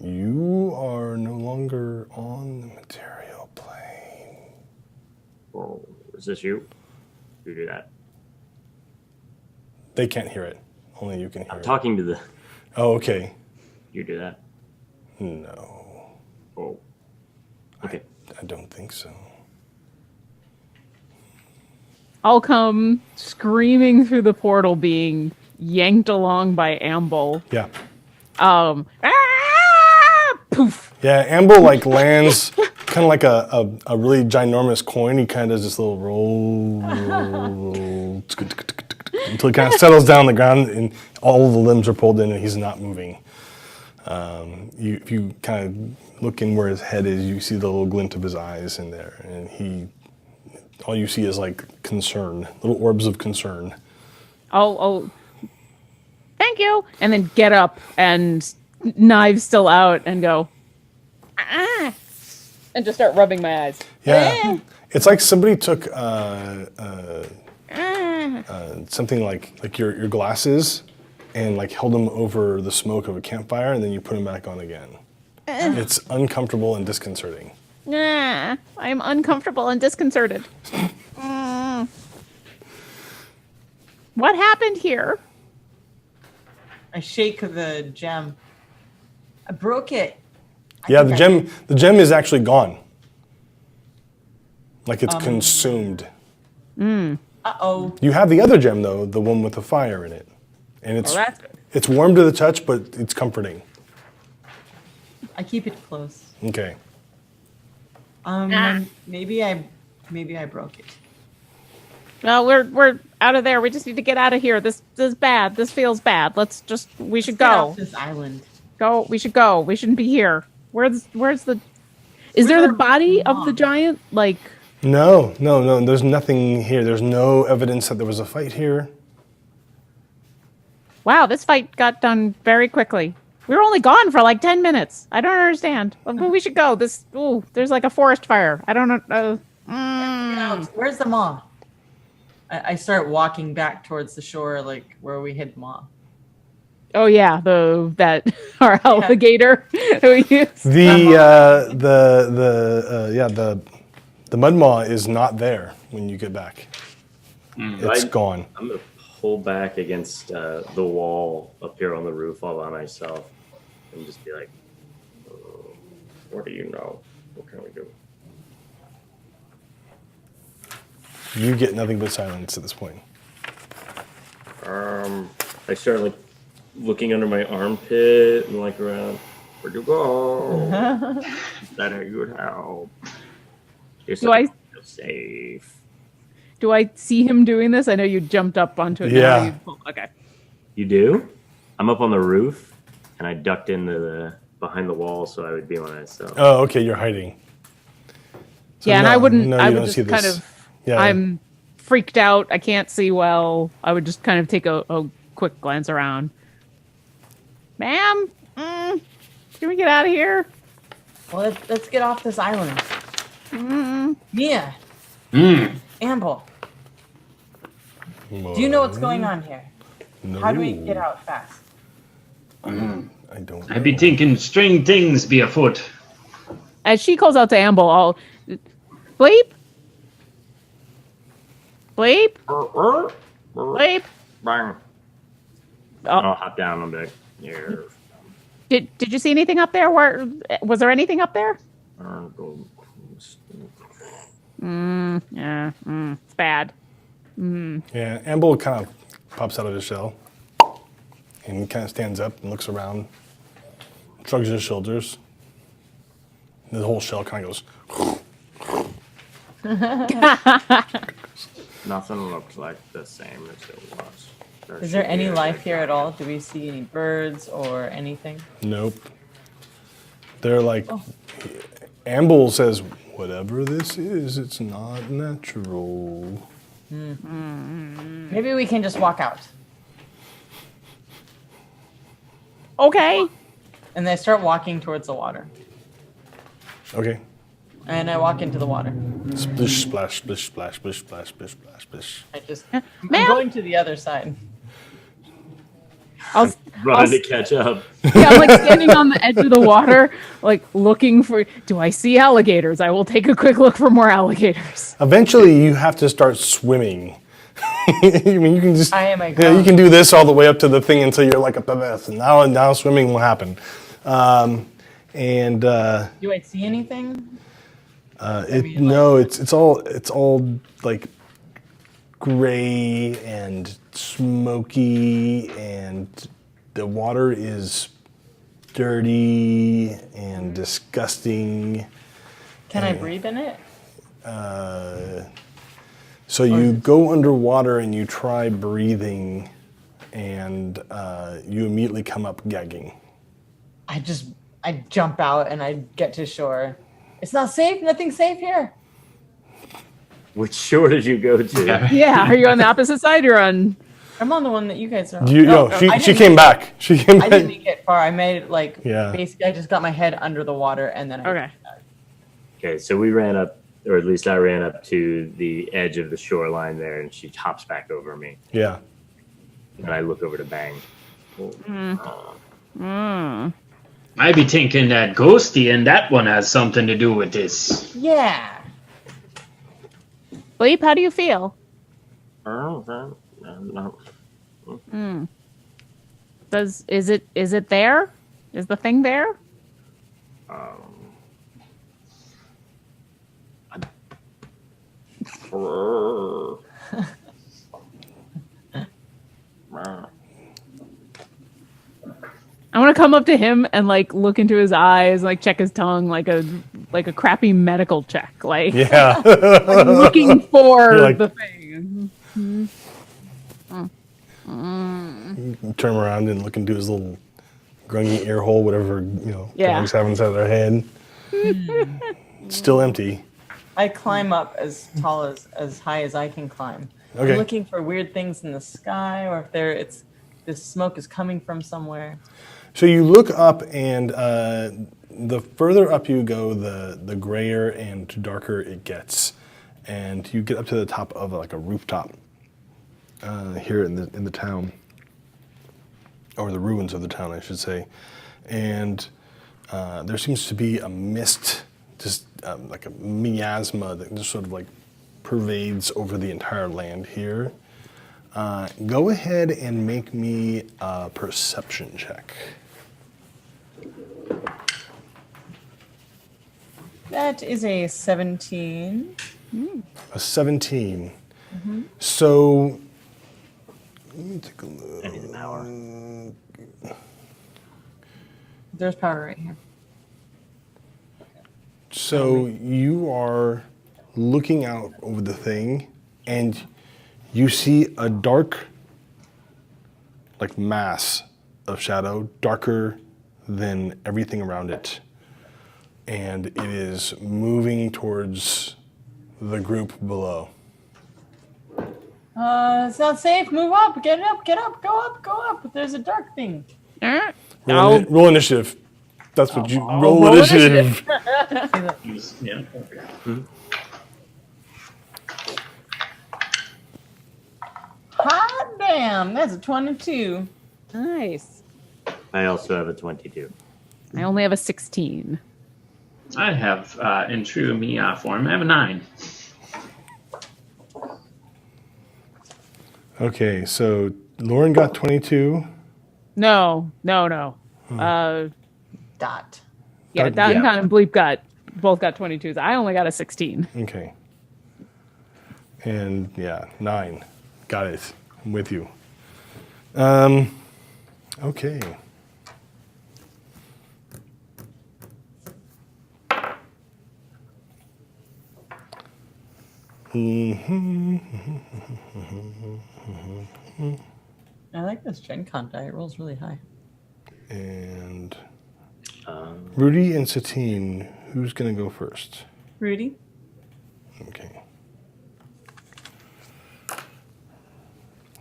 you are no longer on the material plane. Oh, is this you? You do that. They can't hear it. Only you can hear I'm it. talking to the... Oh, okay. You do that? No, Oh. Okay. I don't think so. I'll come screaming through the portal, being yanked along by Amble. Yeah. Poof. Yeah, Amble like lands kind of like a really ginormous coin. He kind of does this little roll until he kind of settles down on the ground and all the limbs are pulled in and he's not moving. If you kind of look in where his head is, you see the little glint of his eyes in there, and all you see is like concern, little orbs of concern. I'll thank you, and then get up and knives still out and go, and just start rubbing my eyes. Yeah, it's like somebody took something like your glasses and like held them over the smoke of a campfire, and then you put them back on again. It's uncomfortable and disconcerting. I'm uncomfortable and disconcerted. What happened here? I shake the gem. I broke it. Yeah, the gem is actually gone. Like it's consumed. Uh-oh. You have the other gem though, the one with the fire in it, and Well, that's good. it's warm to the touch, but it's comforting. I keep it close. Okay. Maybe I broke it. No, we're out of there. We just need to get out of here. This is bad. This feels bad. We should Get go. off this island. Go. We should go. We shouldn't be here. Where's the? Is there the our body of the mom? giant? Like, No. There's nothing here. There's no evidence that there was a fight here. wow, this fight got done very quickly. We were only gone for like 10 minutes. I don't understand. But we should go. There's like a forest fire. I don't know. Get out. Where's the mom? I start walking back towards the shore, like where we hid mom. Oh yeah, our alligator that we use. The mud maw is not there when you get back. It's gone. I'm gonna pull back against the wall up here on the roof all by myself, and just be like, "What do you know? What can we do?" You get nothing but silence at this point. I start like looking under my armpit and like around. Where'd you go? That I would help. Do I- Feel safe? Do I see him doing this? I know you jumped up onto it. Yeah. Okay. You do? I'm up on the roof, and I ducked into behind the wall so I would be on myself. Oh, okay, you're hiding. So Yeah, and no, I wouldn't. no, I you would don't just see kind this. of. Yeah. I'm freaked out. I can't see well. I would just kind of take a quick glance around. Ma'am, can we get out of here? Well, let's get off this island. Mia, Amble, do you know what's going on here? No. How do we get out fast? I don't. I be thinking strange things be afoot. As she calls out to Amble, I'll bleep, bleep, bleep. Bang. I'll hop down and be like, "Here." Did you see anything up there? Was there anything up there? Yeah, it's bad. Yeah, Amble kind of pops out of his shell, and he kind of stands up and looks around, shrugs his shoulders. The whole shell kind of goes. Nothing looks like the same as it was. Is there any life here at all? Do we see any birds or anything? Nope. They're like, Amble says, whatever this is, it's not natural. Maybe we can just walk out. Okay. And I start walking towards the water. Okay. And I walk into the water. Splish, splash, splish, splash, splish, splash, splish, splash, splish. I'm Ma'am? going to the other side. I'll Running to catch up. Yeah, I'm like standing on the edge of the water, like looking for. Do I see alligators? I will take a quick look for more alligators. Eventually, you have to start swimming. I mean, you can just. I am a you girl. can do this all the way up to the thing until you're like up to this, and now swimming will happen. Do I see anything? No, it's all like gray and smoky, and the water is dirty and disgusting. Can I breathe in it? So you go underwater and you try breathing, and you immediately come up gagging. I jump out and I get to shore. It's not safe. Nothing's safe here. Which shore did you go to? Yeah, are you on the opposite side or on? I'm on the one that you guys are on. She came back. She came I back. didn't make it far. I made it Yeah. basically I just got my head under the water and then Okay. Okay, so we ran up, or at least I ran up to the edge of the shoreline there, and she hops back over me. Yeah. And I look over to Bang. I be thinking that Ghosty and that one has something to do with this. Yeah. Bleep, how do you feel? No. Is it there? Is the thing there? I want to come up to him and like look into his eyes, like check his tongue, like a crappy medical check, like Yeah. looking for You're like- the thing. You turn around and look into his little grungy ear hole, whatever, Yeah. dogs have inside their head. It's still empty. I climb up as tall as high as I can climb. Okay. I'm looking for weird things in the sky or if this smoke is coming from somewhere. So you look up, and the further up you go, the grayer and darker it gets, and you get up to the top of like a rooftop here in the town, or the ruins of the town, I should say, and there seems to be a mist, just like a miasma that just sort of like pervades over the entire land here. Go ahead and make me a perception check. That is a 17. A 17. So, let me take a look. I need the power. There's power right here. So you are looking out over the thing, and you see a dark, like mass of shadow, darker than everything around it. And it is moving towards the group below. It's not safe. Move up. Get up. Go up. There's a dark thing. Roll initiative. That's what you roll roll initiative. Yeah. Hot damn. That's a 22. Nice. I also have a 22. I only have a 16. I have, in true Mia form, I have a 9. Okay, so Lauren got 22. No. Dot. Yeah, Dot- Don yeah. and Bleep both got 22s. I only got a 16. Okay. And yeah, 9. Got it. I'm with you. Okay. I like this Gen Con die. It rolls really high. And Rudy and Satine, who's going to go first? Rudy? Okay.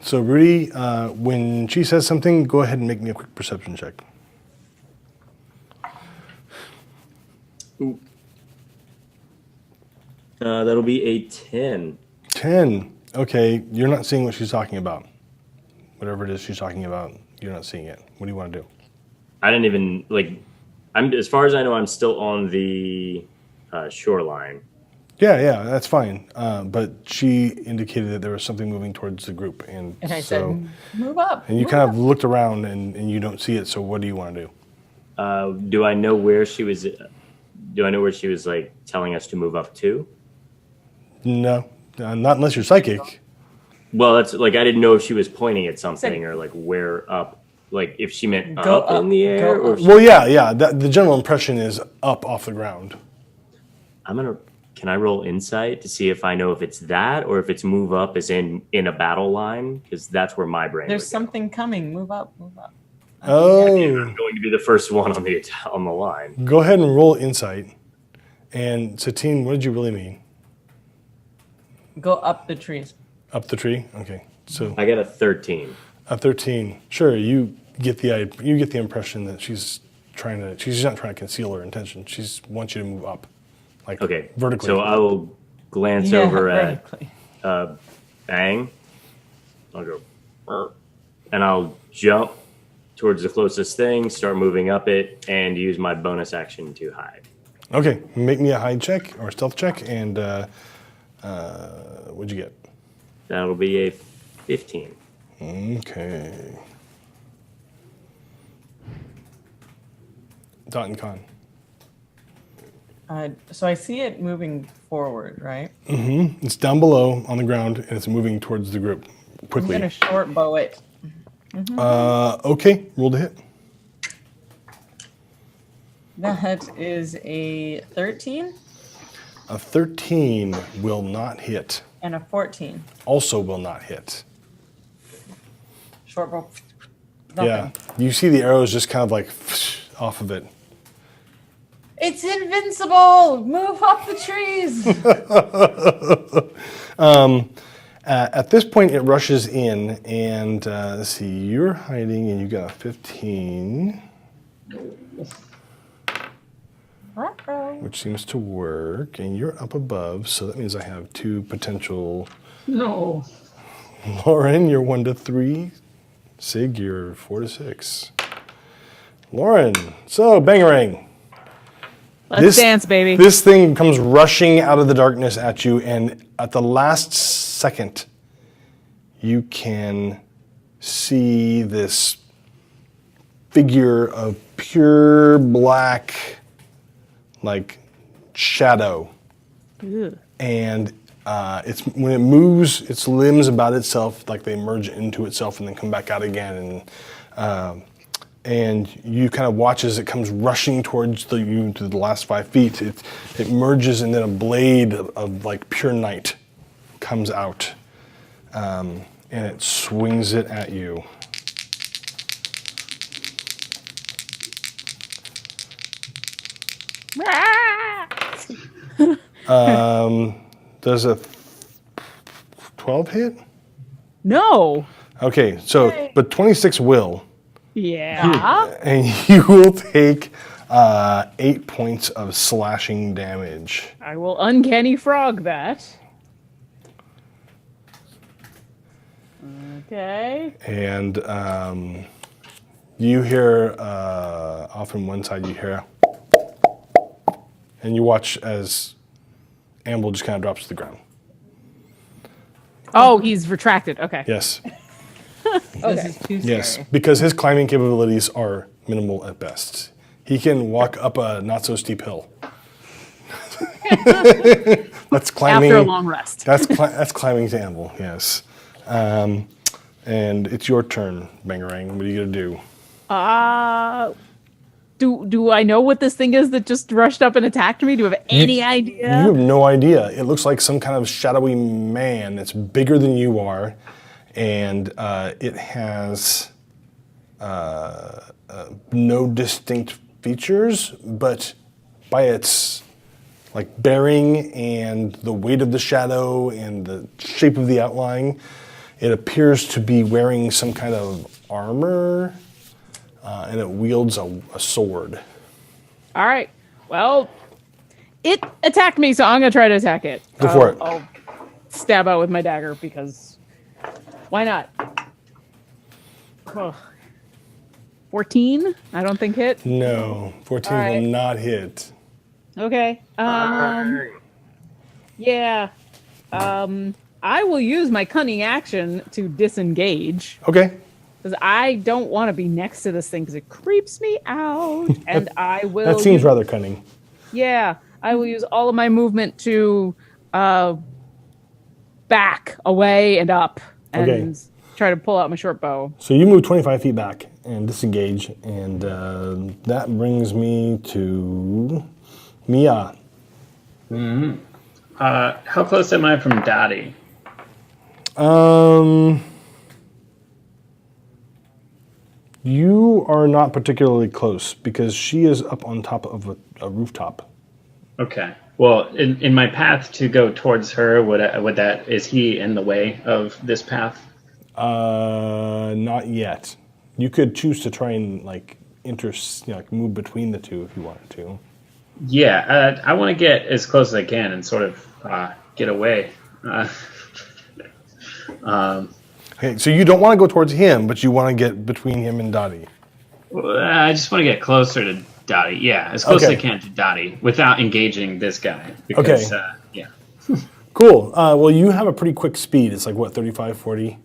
So Rudy, when she says something, go ahead and make me a quick perception check. That'll be a 10. 10. Okay, you're not seeing what she's talking about. Whatever it is she's talking about, you're not seeing it. What do you want to do? I didn't even, I'm as far as I know, I'm still on the shoreline. Yeah, that's fine. But she indicated that there was something moving towards the group, and I so said, move up. and you move kind up. of looked around and you don't see it. So what do you want to do? Do I know where she was? Do I know where she was telling us to move up to? No, not unless you're psychic. Well, that's like I didn't know if she was pointing at something or like where up, like if she meant Go up, up, in the air, go or up. if Well, yeah. The general impression is up off the ground. I'm gonna. Can I roll insight to see if I know if it's that or if it's move up as in a battle line? Because that's where my brain. There's would go. something coming. Move up, move up. Oh, I'm going to be the first one on the line. go ahead and roll insight. And Satine, what did you really mean? Go up the trees. Up the tree? Okay. So I got a 13. a 13. Sure, you get the impression that she's not trying to conceal her intention. She wants you to move up. Like Okay, vertically. so I will glance Yeah, over at vertically. Bang. I'll go, "Burr," and I'll jump towards the closest thing, start moving up it, and use my bonus action to hide. Okay, make me a hide check or stealth check, and what'd you get? That'll be a 15. Okay. Dot and con. So I see it moving forward, right? It's down below on the ground, and it's moving towards the group I'm quickly. gonna short bow it. Okay, roll to hit. That is a 13 A 13 will not hit. and a 14. Also will not hit. Short bow. Nothing. Yeah, you see the arrows just kind of like off of it. It's invincible! Move up the trees! At this point, it rushes in, and let's see, you're hiding, and you got a 15, which seems to work, and you're up above, so that means I have two potential. No. Lauren, you're 1 to 3. Sig, you're 4 to 6. Lauren, so bangarang. Let's dance, baby. This thing comes rushing out of the darkness at you, and at the last second, you can see this figure of pure black, like shadow. Ugh. And it's when it moves its limbs about itself, like they merge into itself and then come back out again. And you kind of watch as it comes rushing towards you to the last 5 feet. It merges, and then a blade of like pure night comes out, and it swings it at you. Does a 12 hit? No. Okay, so but 26 will. Yeah. And you will take 8 points of slashing damage. I will uncanny frog that. Okay. And you hear, off on one side, you hear, and you watch as Amble just kind of drops to the ground. Oh, he's retracted. Okay. Yes, This is too yes, scary. because his climbing capabilities are minimal at best. He can walk up a not so steep hill. That's climbing. After a long rest. That's climbing to Amble, yes. And it's your turn, Bangarang. What are you gonna do? Do I know what this thing is that just rushed up and attacked me? Do you have any idea? You have no idea. It looks like some kind of shadowy man that's bigger than you are, and it has no distinct features, but by its like bearing and the weight of the shadow and the shape of the outline, it appears to be wearing some kind of armor, and it wields a sword. All right. Well, it attacked me, so I'm gonna try to attack it. Go for it. I'll stab out with my dagger because why not? Oh. 14? I don't think hit. No, 14 All right. will not hit. Okay. Yeah. I will use my cunning action to disengage Okay. because I don't want to be next to this thing because it creeps me out. And I will. That seems use- rather cunning. Yeah, I will use all of my movement to back away and up and Okay. try to pull out my short bow. So you move 25 feet back and disengage, and that brings me to Mia. How close am I from Dottie? You are not particularly close because she is up on top of a rooftop. Okay. Well, in my path to go towards her, is he in the way of this path? Not yet. You could choose to try and move between the two if you wanted to. Yeah, I want to get as close as I can and sort of get away. Okay, so you don't want to go towards him, but you want to get between him and Dottie. I just want to get closer to Dottie. Yeah, as close Okay. as I can to Dottie without engaging this guy. Because, Okay. Yeah. Cool. Well, you have a pretty quick speed. It's like, what, 35, 40?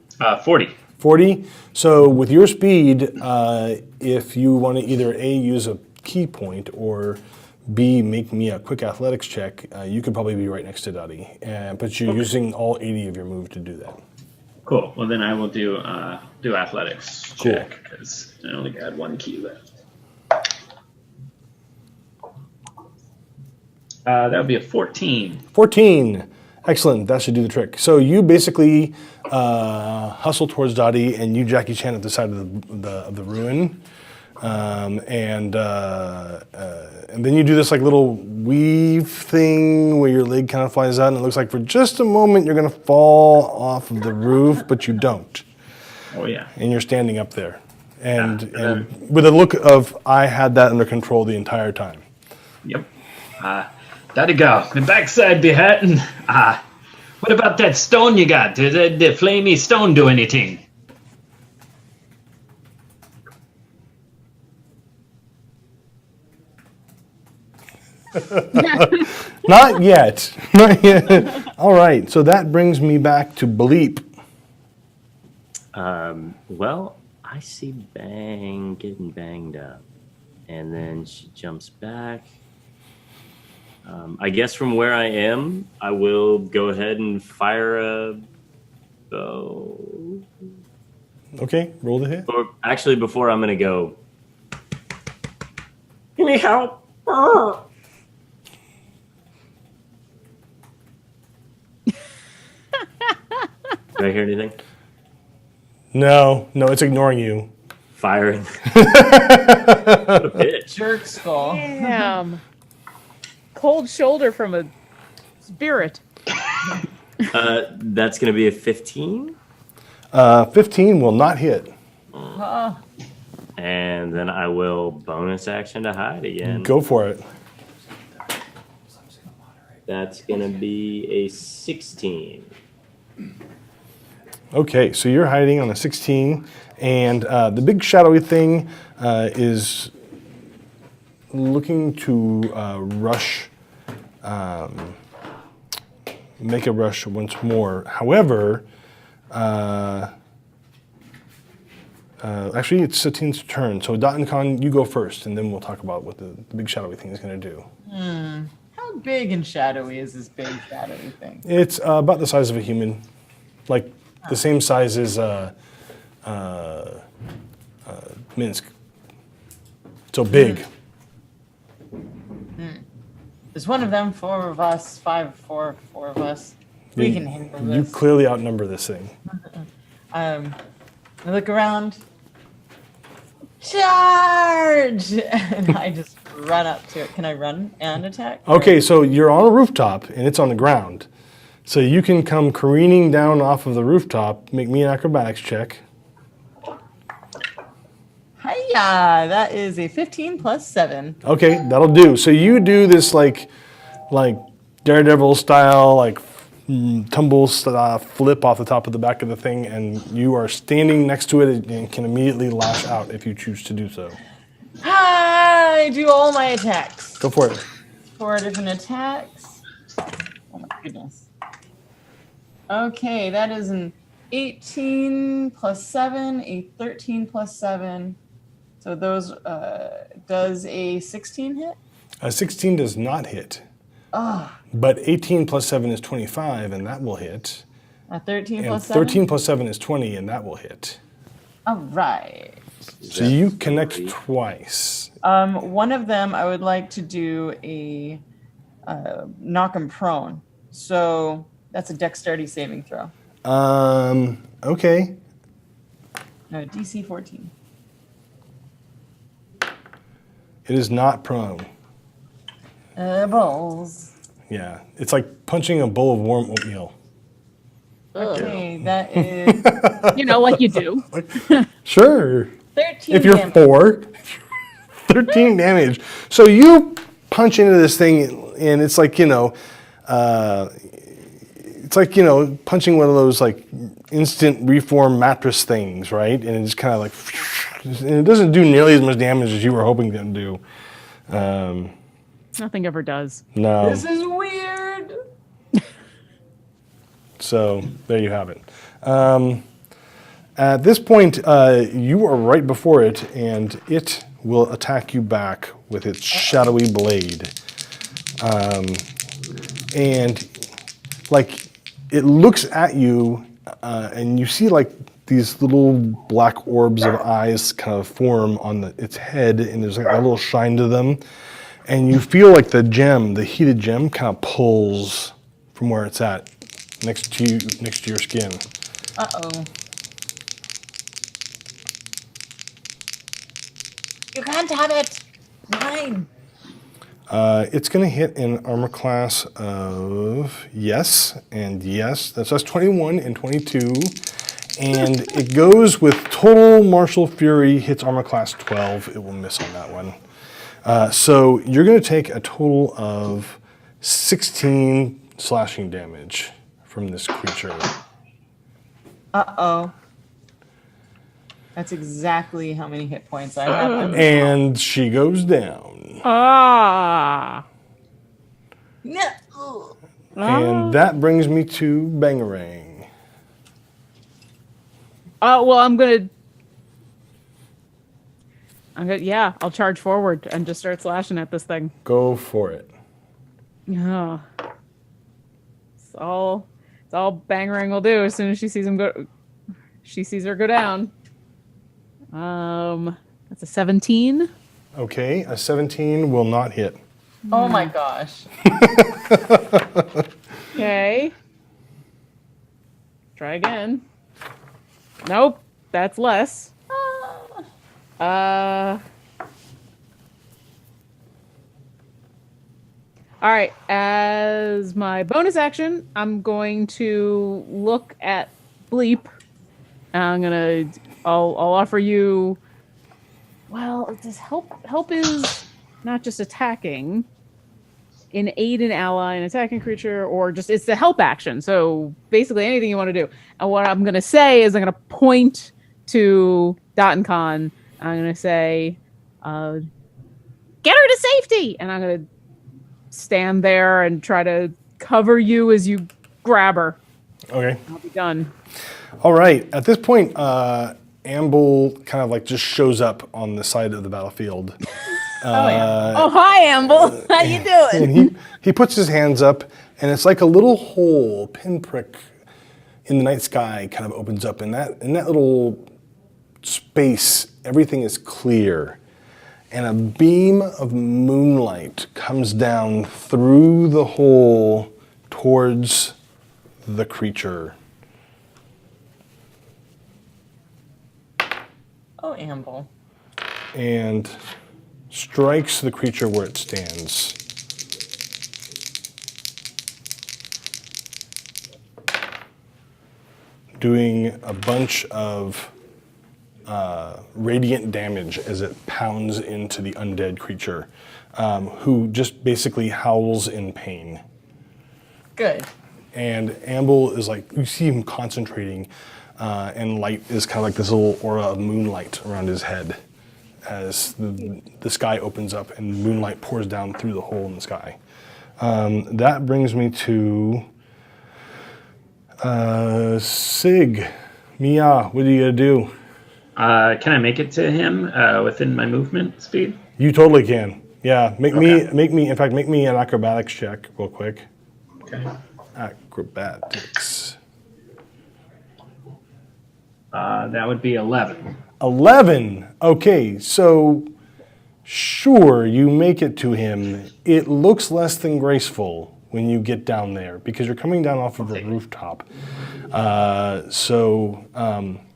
40. 40. So with your speed, if you want to either A, use a key point, or B, make me a quick athletics check, you could probably be right next to Dottie. But you're using all 80 of your move to do that. Cool. Well, then I will do athletics Cool. check because I only got one key left. That would be a 14. 14. Excellent. That should do the trick. So you basically hustle towards Dottie, and you Jackie Chan at the side of the ruin, and then you do this like little weave thing where your leg kind of flies out, and it looks like for just a moment you're going to fall off of the roof, but you don't, Oh, yeah. and you're standing up there, and with a look of I had that under control the entire time. Yep. There you go. My backside be hurting. What about that stone you got? Did the flamey stone do anything? Not yet. Not yet. All right. So that brings me back to Bleep. Well, I see Bang getting banged up. And then she jumps back. I guess from where I am, I will go ahead and fire a bow. Okay. Roll the hit. Or actually, before I'm going to go, give me help. Do I hear anything? No, it's ignoring you. Firing. What a bitch. Jerk skull. Damn. Cold shoulder from a spirit. That's going to be a 15. 15 will not hit. And then I will bonus action to hide again. Go for it. That's going to be a 16. Okay, so you're hiding on a 16, and the big shadowy thing is looking to rush, make a rush once more. However, actually, it's Satine's turn. So Dot and Khan, you go first, and then we'll talk about what the big shadowy thing is going to do. How big and shadowy is this big shadowy thing? It's about the size of a human, like the same size as Minsk. So big. There's one of them, four of us, four of us. We can handle You this. clearly outnumber this thing. I look around. Charge! And I just run up to it. Can I run and attack? Okay, so you're on a rooftop and it's on the ground. So you can come careening down off of the rooftop. Make me an acrobatics check. Hiya! That is a 15 plus 7. Okay, that'll do. So you do this like Daredevil style, tumble flip off the top of the back of the thing, and you are standing next to it and can immediately lash out if you choose to do so. I do all my attacks. Go for it. 4 different attacks. Oh my goodness. Okay, that is an 18 plus 7, a 13 plus 7. So those, does a 16 hit? A 16 does not hit. Ah. But 18 plus 7 is 25, and that will hit. A 13 And plus 7? 13 plus 7 is 20, and that will hit. All right. So you connect twice. One of them, I would like to do a knock him prone. So that's a dexterity saving throw. Okay. DC 14. It is not prone. Balls. Yeah. It's like punching a bowl of warm oatmeal. Okay, that is You know, like you do. Sure. 13 If you're damage. 4, 13 damage. So you punch into this thing, and it's like, punching one of those like instant reform mattress things, right? And it's kind of like, and it doesn't do nearly as much damage as you were hoping it to do. Nothing ever does. No. This is weird. So there you have it. At this point, you are right before it, and it will attack you back with its shadowy blade. And like it looks at you, and you see like these little black orbs of eyes kind of form on its head, and there's like a little shine to them. And you feel like the heated gem, kind of pulls from where it's at, next to your skin. Uh-oh. You can't have it. Mine. It's going to hit an armor class of yes and yes. That's 21 and 22. And it goes with total martial fury, hits armor class 12. It will miss on that one. So you're going to take a total of 16 slashing damage from this creature. Uh-oh. That's exactly how many hit points I have. And she goes down. Ah. No. And that brings me to Bangarang. Well, yeah, I'll charge forward and just start slashing at this thing. Go for it. Yeah. It's all Bangarang will do as soon as she sees her go down. That's a 17. Okay, a 17 will not hit. Oh my gosh. Okay. Try again. Nope, that's less. All right, as my bonus action, I'm going to look at Bleep. I'll offer you. Well, does help is not just attacking. In aid an ally, an attacking creature, or just it's the help action. So basically anything you want to do. And what I'm gonna say is I'm gonna point to Dot and Con. I'm gonna say, get her to safety, and I'm gonna stand there and try to cover you as you grab her. Okay. I'll be done. All right. At this point, Amble kind of like just shows up on the side of the battlefield. Oh, hi, Amble. How you doing? And he puts his hands up, and it's like a little hole, pinprick in the night sky kind of opens up. In that little space, everything is clear. And a beam of moonlight comes down through the hole towards the creature. Oh, Amble. And strikes the creature where it stands. Doing a bunch of radiant damage as it pounds into the undead creature, who just basically howls in pain. Good. And Amble is like, you see him concentrating, and light is kind of like this little aura of moonlight around his head as the sky opens up and moonlight pours down through the hole in the sky. That brings me to Sig. Mia, what are you gonna do? Can I make it to him within my movement speed? You totally can. Yeah, make Okay. me an acrobatics check real quick. Okay. Acrobatics. That would be 11. 11. Okay, so sure, you make it to him. It looks less than graceful when you get down there because you're coming down off of a rooftop.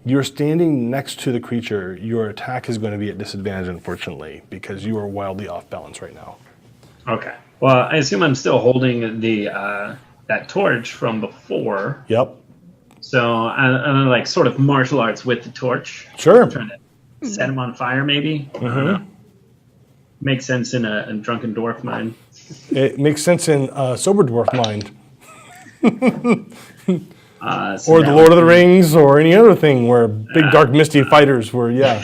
You're standing next to the creature. Your attack is going to be at disadvantage, unfortunately, because you are wildly off balance right now. Okay. Well, I assume I'm still holding the that torch from before. Yep. So I'm like sort of martial arts with the torch. Sure. Trying to set him on fire, maybe. I don't know. Makes sense in a drunken dwarf mind. It makes sense in sober dwarf mind. So Or that the Lord would of the be- Rings, or any other thing where big, dark, misty fighters were, yeah.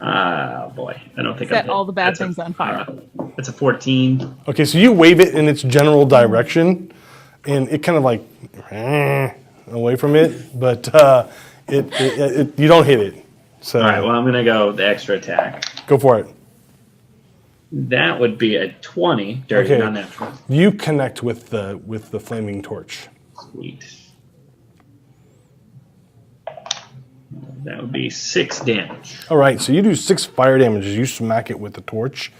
Oh boy, I don't think Set I'm all the bad that's things on fire. That's a 14. Okay, so you wave it in its general direction, and it kind of like away from it, but you don't hit it. So All right, well I'm gonna go the extra attack. go for it. That would be a 20, dirty, Okay. not natural. You connect with the flaming torch. Sweet. That would be 6 damage. All right, so you do 6 fire damage as you smack it with the torch.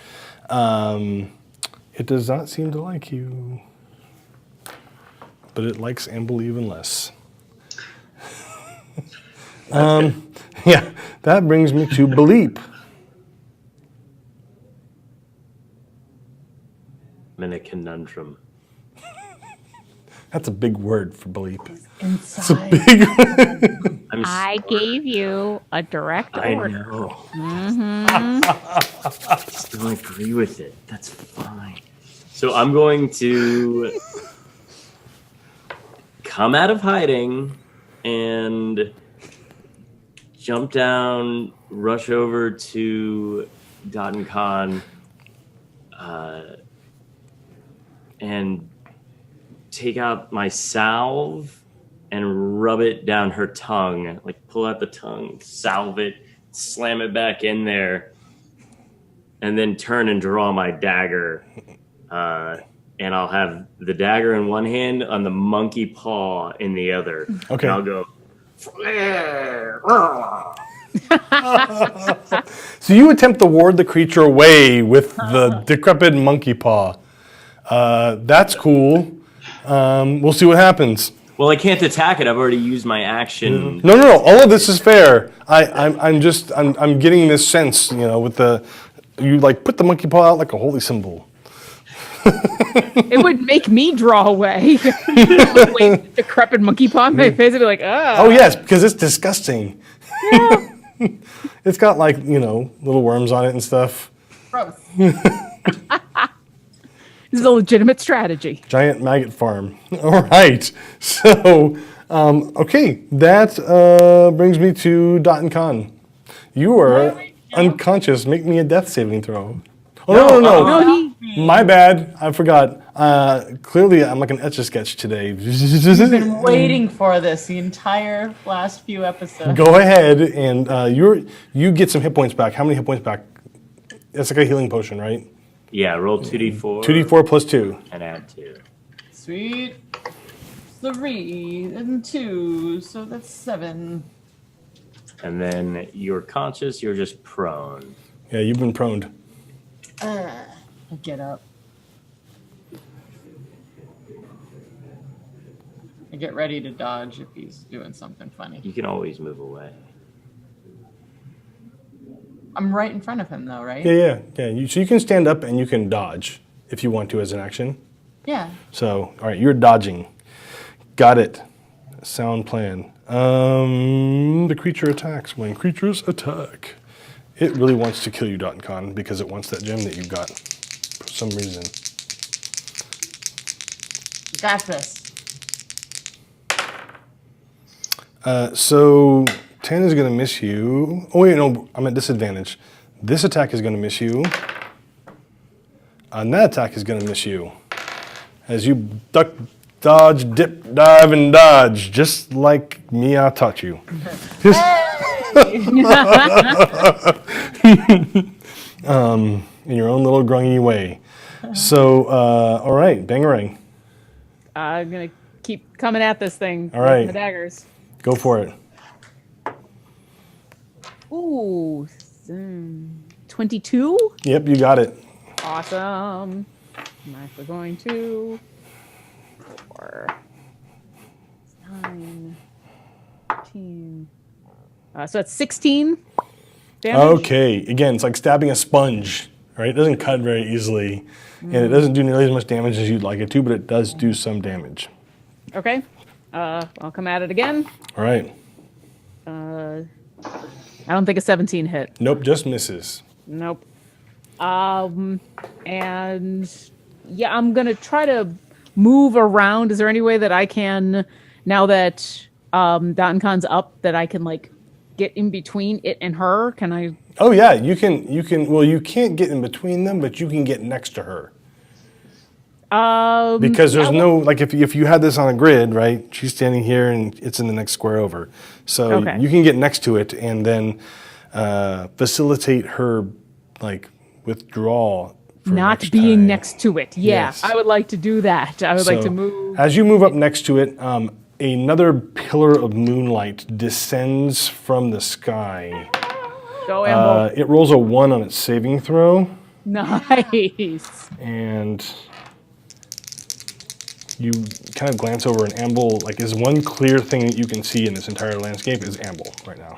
It does not seem to like you, but it likes Amble even less. Yeah, that brings me to Bleep. I'm in a conundrum. That's a big word for Bleep. Inside. I gave you a direct I order. know. I just don't agree with it. That's fine. So I'm going to come out of hiding and jump down, rush over to Dot and Khan, and take out my salve and rub it down her tongue. Like pull out the tongue, salve it, slam it back in there, and then turn and draw my dagger. And I'll have the dagger in one hand on the monkey paw in the other. Okay. And I'll go. So you attempt to ward the creature away with the decrepit monkey paw. That's cool. We'll see what happens. Well, I can't attack it. I've already used my action. No. All of this is fair. I'm getting this sense, with you like put the monkey paw out like a holy symbol. It would make me draw away. Wait, decrepit monkey paw in my face. I'd be like, Oh yes, because it's disgusting. It's got like little worms on it and stuff. Gross. This is a legitimate strategy. Giant maggot farm. All right. So, okay, that brings me to Dot and Khan. You are unconscious. Make me a death saving throw. Oh, no. No, My bad. I forgot. Clearly, I'm like an Etch-a-Sketch today. Been waiting for this the entire last few episodes. Go ahead, and you get some hit points back. How many hit points back? It's like a healing potion, right? Yeah, roll 2d4. 2d4 plus 2. And add 2. Sweet. 3 and 2, so that's 7. And then you're conscious, you're just prone. Yeah, you've been proned. I get up. I get ready to dodge if he's doing something funny. You can always move away. I'm right in front of him, though, right? Yeah. So you can stand up and you can dodge if you want to as an action. Yeah. So, all right, you're dodging. Got it. Sound plan. The creature attacks. When creatures attack, it really wants to kill you, Dot and Khan, because it wants that gem that you got for some reason. Got this. So 10 is going to miss you. Oh, wait, no, I'm at disadvantage. This attack is going to miss you. And that attack is going to miss you. As you duck, dodge, dip, dive, and dodge, just like Mia taught you. In your own little grungy way. So, all right, bangarang. I'm gonna keep coming at this thing. All right. with the daggers. Go for it. Ooh, 22. Yep, you got it. Awesome. I'm actually going to 4, 9, 15. So that's 16 damage. Okay, again, it's like stabbing a sponge, right? It doesn't cut very easily, and it doesn't do nearly as much damage as you'd like it to, but it does do some damage. Okay. I'll come at it again. All right. I don't think a 17 hit. Nope, just misses. Nope. And yeah, I'm gonna try to move around. Is there any way that I can, now that Downton Khan's up, that I can like get in between it and her? Can I? Oh yeah, you can. Well, you can't get in between them, but you can get next to her. Because there's no, like, if you had this on a grid, right? She's standing here and it's in the next square over. So Okay. you can get next to it and then facilitate her, like, withdrawal. for Not next being time. next to it. Yeah, Yes. I would like to do that. I would like to So, move. As you move up next to it, another pillar of moonlight descends from the sky. Go, Amble. It rolls a 1 on its saving throw, Nice. and you kind of glance over, and Amble, like, is one clear thing that you can see in this entire landscape is Amble right now.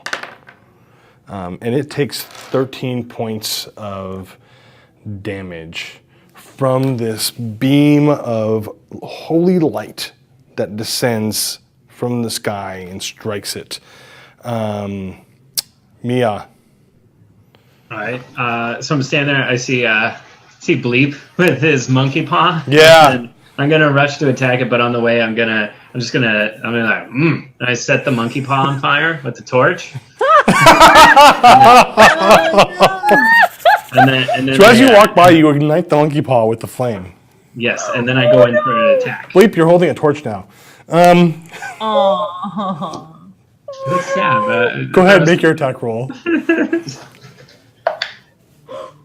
And it takes 13 points of damage from this beam of holy light that descends from the sky and strikes it. Mia. All right. So I'm standing there. I see Bleep with his monkey paw. Yeah. And I'm gonna rush to attack it, but on the way, I'm gonna like, and I set the monkey paw on fire with the torch. and then So as you walk by, you ignite the monkey paw with the flame. Yes, and then I go in for an attack. Bleep, you're holding a torch now. Oh. Yeah, but Go ahead, make your attack roll.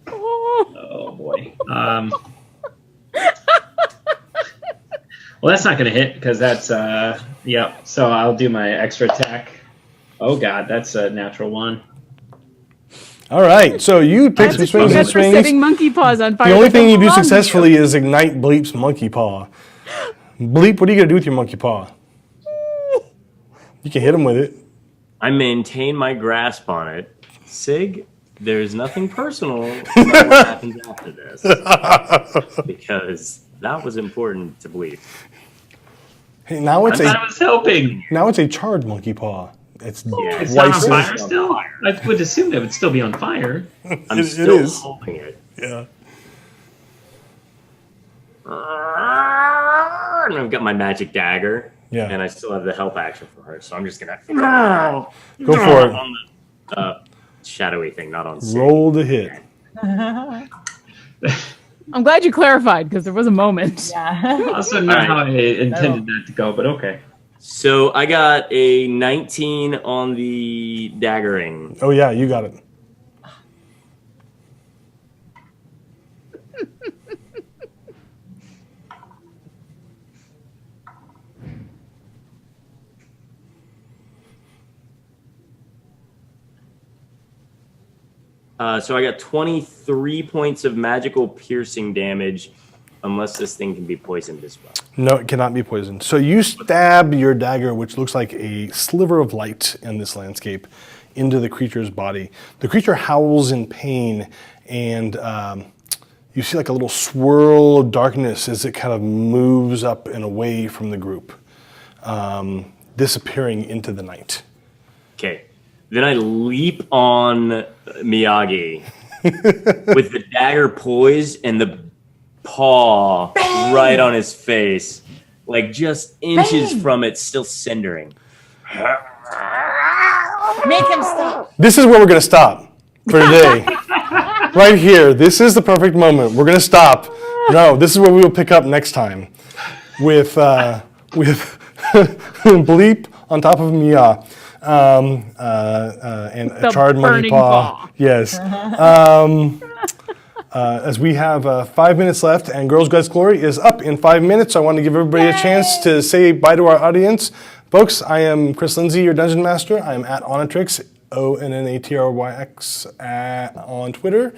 Oh boy. Well, that's not going to hit because that's yeah. So I'll do my extra attack. Oh god, that's a natural 1. All right, so you take some swings and That's for swings. setting monkey paws on fire. The only that thing you don't do belong to successfully is ignite Bleep's monkey paw. Bleep, what are you going to do with your monkey paw? You can hit him with it. I maintain my grasp on it. Sig, there's nothing personal about what happens after this. Because that was important to believe. Hey, now I it's thought I was helping. a charred monkey paw. It's It's white not on sis- fire still. I would assume it would still be on fire. I'm It still is. holding it. Yeah. And I've got my magic dagger. Yeah. And I still have the help action for her, so I'm just gonna Go for it. on the shadowy thing, not on Sig. Roll the hit. I'm glad you clarified because there was a moment. Yeah. Also, not how I intended that to go, but okay. So I got a 19 on the daggering. Oh yeah, you got it. So I got 23 points of magical piercing damage, unless this thing can be poisoned as well. No, it cannot be poisoned. So you stab your dagger, which looks like a sliver of light in this landscape, into the creature's body. The creature howls in pain, and you see like a little swirl of darkness as it kind of moves up and away from the group, disappearing into the night. Okay. Then I leap on Miyagi with the dagger poised and the paw right on his face, like just inches from it, still cindering. Make him stop. This is where we're going to stop for today. Right here. This is the perfect moment. We're going to stop. No, this is where we will pick up next time with Bleep on top of Mia. And a The charred monkey burning paw. paw. Yes. As we have 5 minutes left, and Girls Guts Glory is up in 5 minutes. I want to give everybody a chance to say bye to our audience. Folks, I am Chris Lindsay, your Dungeon Master. I am at Onatrix ONNATRYX on Twitter.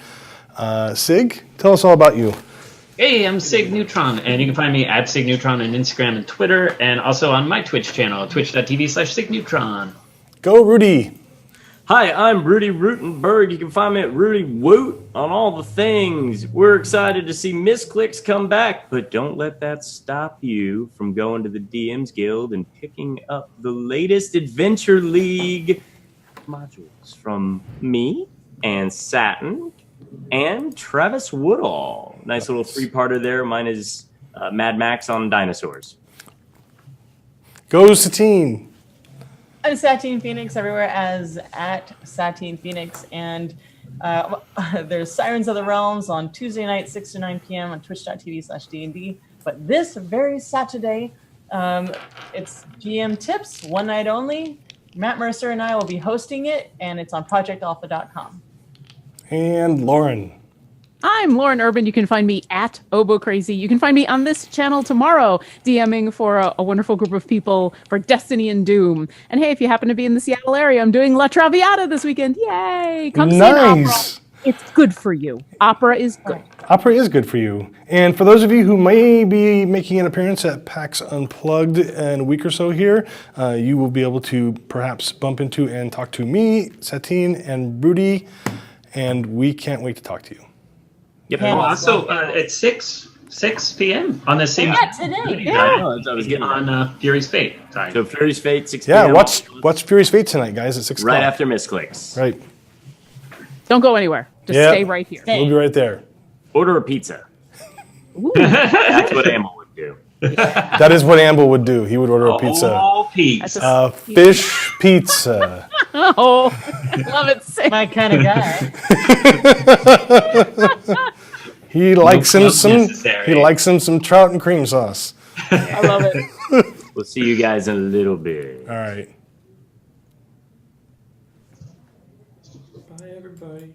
Sig, tell us all about you. Hey, I'm Sig Neutron, and you can find me at Sig Neutron on Instagram and Twitter, and also on my Twitch channel, twitch.tv/Sig Neutron. Go, Rudy. Hi, I'm Rudy Rutenberg. You can find me at Rudy Woot on all the things. We're excited to see Misclicks come back, but don't let that stop you from going to the DMs Guild and picking up the latest Adventure League modules from me and Satin and Travis Woodall. Nice little three-parter there. Mine is Mad Max on dinosaurs. Go, Satine. I'm Satine Phoenix everywhere as at Satine Phoenix, and there's Sirens of the Realms on Tuesday night, 6 to 9 p.m. on twitch.tv/DND. But this very Saturday, it's GM Tips, one night only. Matt Mercer and I will be hosting it, and it's on projectalpha.com. And Lauren. I'm Lauren Urban. You can find me at Obo Crazy. You can find me on this channel tomorrow, DMing for a wonderful group of people for Destiny and Doom. And hey, if you happen to be in the Seattle area, I'm doing La Traviata this weekend. Yay! Come see an opera. It's good for you. Opera is good. Opera is good for you. And for those of you who may be making an appearance at PAX Unplugged in a week or so here, you will be able to perhaps bump into and talk to me, Satine, and Rudy. And we can't wait to talk to you. Yep. Yeah. Also, at 6 p.m. on the same today. Yeah. Oh, that's what I was getting at. on Fury's Fate. Sorry. So Fury's Fate, 6 Yeah, p.m. watch Fury's Fate tonight, guys, at 6 o'clock. right after Misclicks. Right. Don't go anywhere. Just Yeah. stay right here. We'll be right there. Order a pizza. Ooh. That's what Amel would do. That is what Amble would do. He would order a pizza. Oh, pizza. That's Fish pizza. Oh, love it. Say. My kind of guy. He likes him club some. necessary. He likes him some trout and cream sauce. I love it. We'll see you guys in a little bit. All right. Bye, everybody.